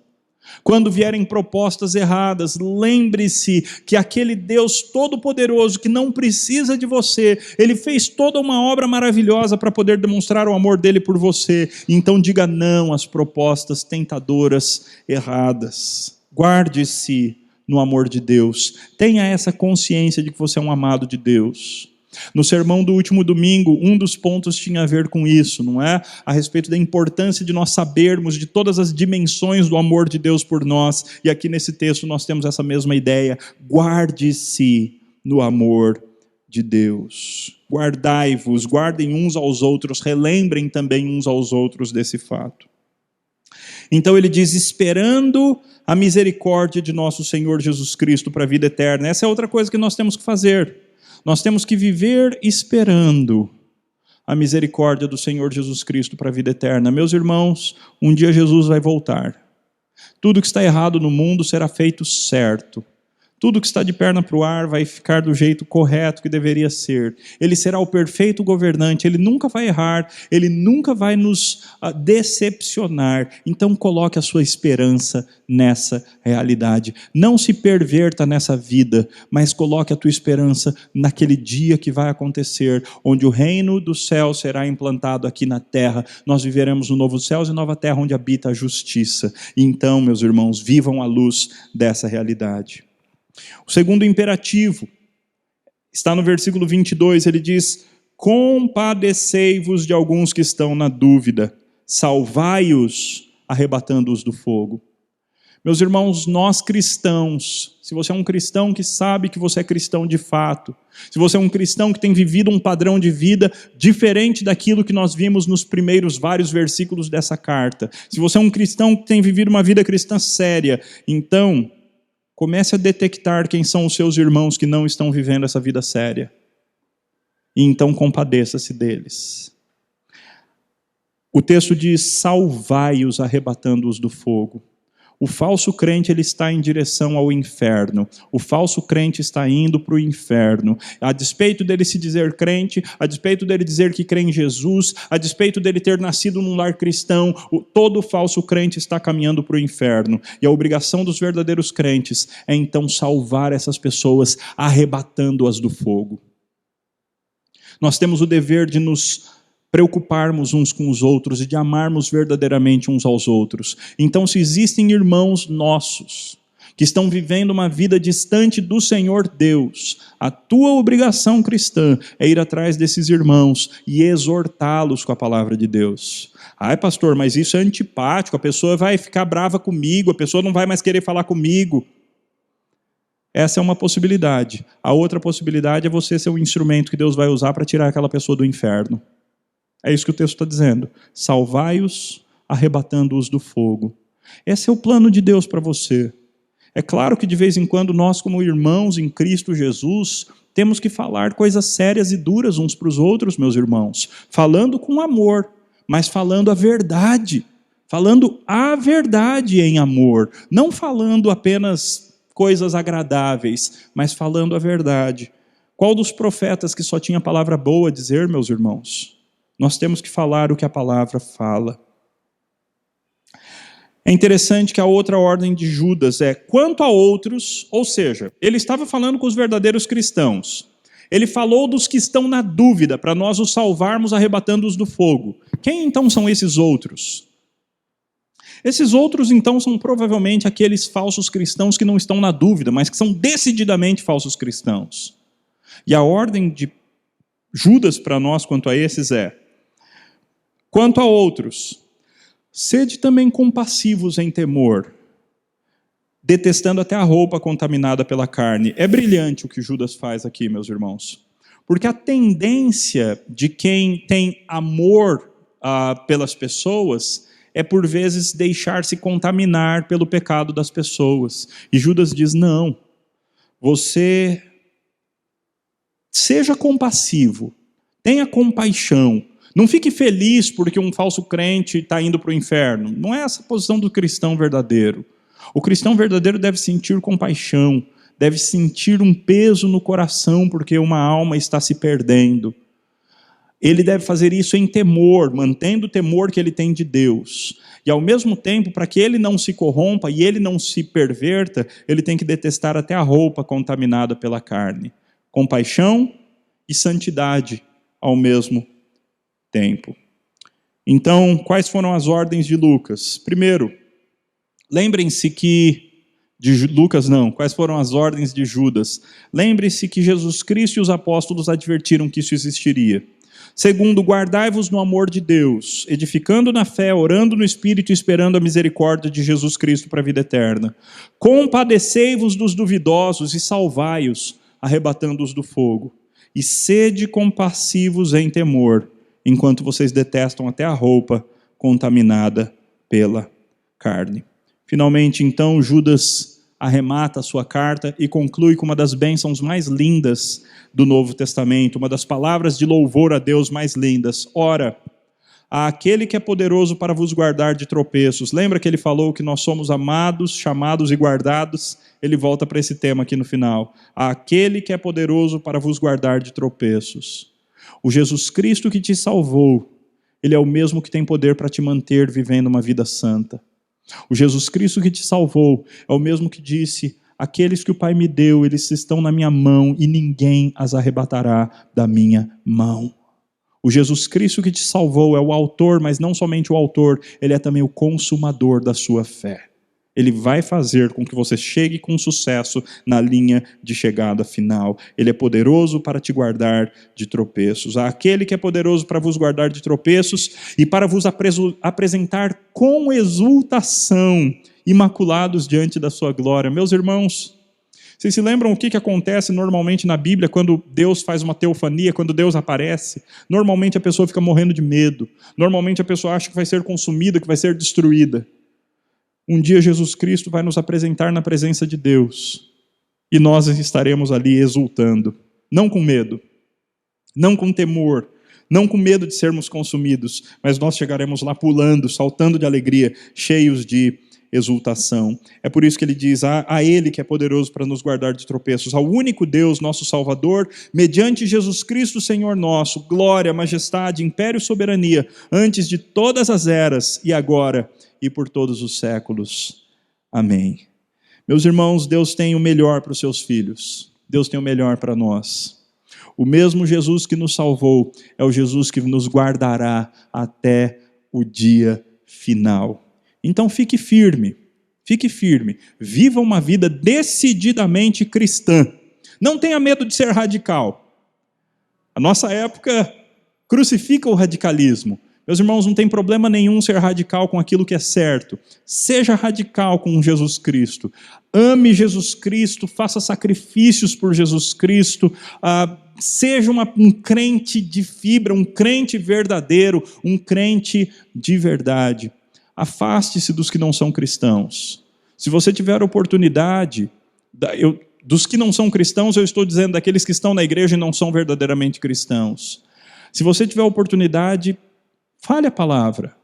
Quando vierem propostas erradas, lembre-se que aquele Deus todo-poderoso que não precisa de você, Ele fez toda uma obra maravilhosa para poder demonstrar o amor dele por você. Então diga não às propostas tentadoras erradas. Guarde-se no amor de Deus. Tenha essa consciência de que você é um amado de Deus. No sermão do último domingo, um dos pontos tinha a ver com isso, não é? A respeito da importância de nós sabermos de todas as dimensões do amor de Deus por nós. E aqui nesse texto nós temos essa mesma ideia. Guarde-se no amor de Deus. Guardai-vos, guardem uns aos outros, relembrem também uns aos outros desse fato. Então ele diz, esperando a misericórdia de nosso Senhor Jesus Cristo para a vida eterna. Essa é outra coisa que nós temos que fazer. Nós temos que viver esperando a misericórdia do Senhor Jesus Cristo para a vida eterna. Meus irmãos, um dia Jesus vai voltar. Tudo que está errado no mundo será feito certo. Tudo que está de perna para o ar vai ficar do jeito correto que deveria ser. Ele será o perfeito governante, ele nunca vai errar, ele nunca vai nos decepcionar. Então coloque a sua esperança nessa realidade. Não se perverta nessa vida, mas coloque a tua esperança naquele dia que vai acontecer, onde o reino do céu será implantado aqui na terra. Nós viveremos no novo céu e nova terra onde habita a justiça. E então, meus irmãos, vivam à luz dessa realidade. O segundo imperativo está no versículo 22, ele diz, compadecei-vos de alguns que estão na dúvida, salvai-os, arrebatando-os do fogo. Meus irmãos, nós cristãos, se você é um cristão que sabe que você é cristão de fato, se você é um cristão que tem vivido um padrão de vida diferente daquilo que nós vimos nos primeiros vários versículos dessa carta, se você é um cristão que tem vivido uma vida cristã séria, então comece a detectar quem são os seus irmãos que não estão vivendo essa vida séria. E então compadeça-se deles. O texto diz, salvai-os, arrebatando-os do fogo. O falso crente ele está em direção ao inferno. O falso crente está indo para o inferno. A despeito dele se dizer crente, a despeito dele dizer que crê em Jesus, a despeito dele ter nascido num lar cristão, todo falso crente está caminhando para o inferno. E a obrigação dos verdadeiros crentes é então salvar essas pessoas, arrebatando-as do fogo. Nós temos o dever de nos preocuparmos uns com os outros e de amarmos verdadeiramente uns aos outros. Então, se existem irmãos nossos que estão vivendo uma vida distante do Senhor Deus, a tua obrigação cristã é ir atrás desses irmãos e exortá-los com a palavra de Deus. Ai, pastor, mas isso é antipático, a pessoa vai ficar brava comigo, a pessoa não vai mais querer falar comigo. Essa é uma possibilidade. A outra possibilidade é você ser o instrumento que Deus vai usar para tirar aquela pessoa do inferno. É isso que o texto está dizendo. Salvai-os, arrebatando-os do fogo. Esse é o plano de Deus para você. É claro que de vez em quando nós, como irmãos em Cristo Jesus, temos que falar coisas sérias e duras uns para os outros, meus irmãos. Falando com amor, mas falando a verdade. Falando a verdade em amor. Não falando apenas coisas agradáveis, mas falando a verdade. Qual dos profetas que só tinha palavra boa a dizer, meus irmãos? Nós temos que falar o que a palavra fala. É interessante que a outra ordem de Judas é, quanto a outros, ou seja, ele estava falando com os verdadeiros cristãos. Ele falou dos que estão na dúvida, para nós os salvarmos arrebatando-os do fogo. Quem então são esses outros? Esses outros então são provavelmente aqueles falsos cristãos que não estão na dúvida, mas que são decididamente falsos cristãos. E a ordem de Judas para nós quanto a esses é, quanto a outros, sede também compassivos em temor, detestando até a roupa contaminada pela carne. É brilhante o que Judas faz aqui, meus irmãos. Porque a tendência de quem tem amor pelas pessoas é, por vezes, deixar-se contaminar pelo pecado das pessoas. E Judas diz, não, você seja compassivo, tenha compaixão. Não fique feliz porque um falso crente está indo para o inferno. Não é essa a posição do cristão verdadeiro. O cristão verdadeiro deve sentir compaixão, deve sentir um peso no coração porque uma alma está se perdendo. Ele deve fazer isso em temor, mantendo o temor que ele tem de Deus. E ao mesmo tempo, para que ele não se corrompa e ele não se perverta, ele tem que detestar até a roupa contaminada pela carne. Compaixão e santidade ao mesmo tempo. Então, quais foram as ordens de Lucas? Primeiro, lembrem-se que, quais foram as ordens de Judas? Lembre-se que Jesus Cristo e os apóstolos advertiram que isso existiria. Segundo, guardai-vos no amor de Deus, edificando na fé, orando no Espírito e esperando a misericórdia de Jesus Cristo para a vida eterna. Compadecei-vos dos duvidosos e salvai-os, arrebatando-os do fogo. E sede compassivos em temor, enquanto vocês detestam até a roupa contaminada pela carne. Finalmente, então, Judas arremata a sua carta e conclui com uma das bênçãos mais lindas do Novo Testamento, uma das palavras de louvor a Deus mais lindas. Ora, àquele que é poderoso para vos guardar de tropeços. Lembra que ele falou que nós somos amados, chamados e guardados? Ele volta para esse tema aqui no final. Àquele que é poderoso para vos guardar de tropeços. O Jesus Cristo que te salvou, ele é o mesmo que tem poder para te manter vivendo uma vida santa. O Jesus Cristo que te salvou é o mesmo que disse, aqueles que o Pai me deu, eles estão na minha mão e ninguém as arrebatará da minha mão. O Jesus Cristo que te salvou é o autor, mas não somente o autor, ele é também o consumador da sua fé. Ele vai fazer com que você chegue com sucesso na linha de chegada final. Ele é poderoso para te guardar de tropeços. Aquele que é poderoso para vos guardar de tropeços e para vos apresentar com exultação, imaculados diante da sua glória. Meus irmãos, vocês se lembram o que acontece normalmente na Bíblia quando Deus faz uma teofania, quando Deus aparece? Normalmente a pessoa fica morrendo de medo. Normalmente a pessoa acha que vai ser consumida, que vai ser destruída. Um dia Jesus Cristo vai nos apresentar na presença de Deus e nós estaremos ali exultando, não com medo, não com temor, não com medo de sermos consumidos, mas nós chegaremos lá pulando, saltando de alegria, cheios de exultação. É por isso que ele diz, a Ele que é poderoso para nos guardar de tropeços, ao único Deus, nosso Salvador, mediante Jesus Cristo, Senhor nosso, glória, majestade, império e soberania, antes de todas as eras e agora e por todos os séculos. Amém. Meus irmãos, Deus tem o melhor para os seus filhos. Deus tem o melhor para nós. O mesmo Jesus que nos salvou é o Jesus que nos guardará até o dia final. Então fique firme, viva uma vida decididamente cristã. Não tenha medo de ser radical. A nossa época crucifica o radicalismo. Meus irmãos, não tem problema nenhum ser radical com aquilo que é certo. Seja radical com Jesus Cristo. Ame Jesus Cristo, faça sacrifícios por Jesus Cristo. Seja um crente de fibra, um crente verdadeiro, um crente de verdade. Afaste-se dos que não são cristãos. Se você tiver oportunidade, dos que não são cristãos, eu estou dizendo daqueles que estão na igreja e não são verdadeiramente cristãos. Se você tiver oportunidade, fale a palavra,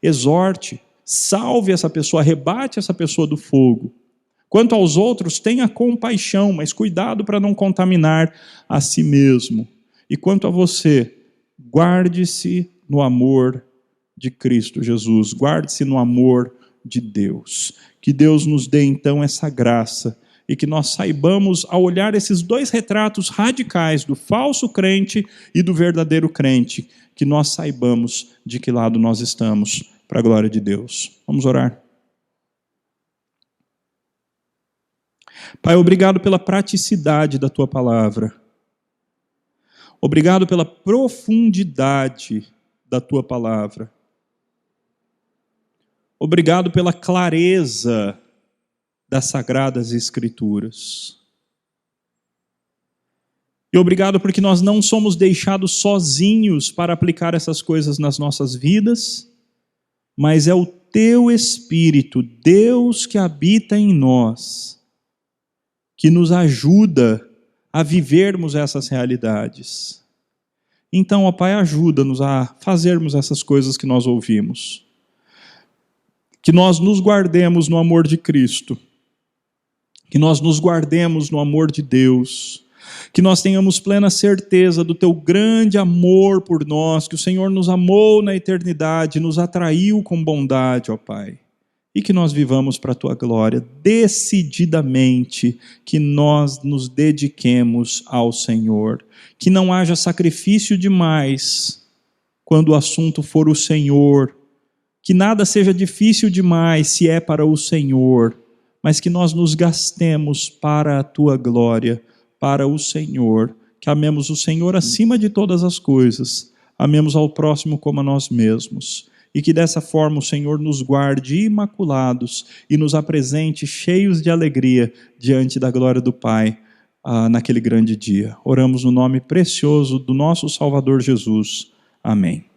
exorte, salve essa pessoa, arrebate essa pessoa do fogo. Quanto aos outros, tenha compaixão, mas cuidado para não contaminar a si mesmo. E quanto a você, guarde-se no amor de Cristo Jesus, guarde-se no amor de Deus. Que Deus nos dê então essa graça e que nós saibamos, ao olhar esses dois retratos radicais do falso crente e do verdadeiro crente, que nós saibamos de que lado nós estamos, para a glória de Deus. Vamos orar. Pai, obrigado pela praticidade da Tua palavra. Obrigado pela profundidade da Tua palavra. Obrigado pela clareza das Sagradas Escrituras. E obrigado porque nós não somos deixados sozinhos para aplicar essas coisas nas nossas vidas, mas é o Teu Espírito, Deus que habita em nós, que nos ajuda a vivermos essas realidades. Então, ó Pai, ajuda-nos a fazermos essas coisas que nós ouvimos. Que nós nos guardemos no amor de Cristo. Que nós nos guardemos no amor de Deus. Que nós tenhamos plena certeza do Teu grande amor por nós, que o Senhor nos amou na eternidade, nos atraiu com bondade, ó Pai. E que nós vivamos para a Tua glória, decididamente, que nós nos dediquemos ao Senhor. Que não haja sacrifício demais quando o assunto for o Senhor. Que nada seja difícil demais se é para o Senhor, mas que nós nos gastemos para a Tua glória, para o Senhor. Que amemos o Senhor acima de todas as coisas, amemos ao próximo como a nós mesmos. E que dessa forma o Senhor nos guarde imaculados e nos apresente cheios de alegria diante da glória do Pai naquele grande dia. Oramos no nome precioso do nosso Salvador Jesus. Amém.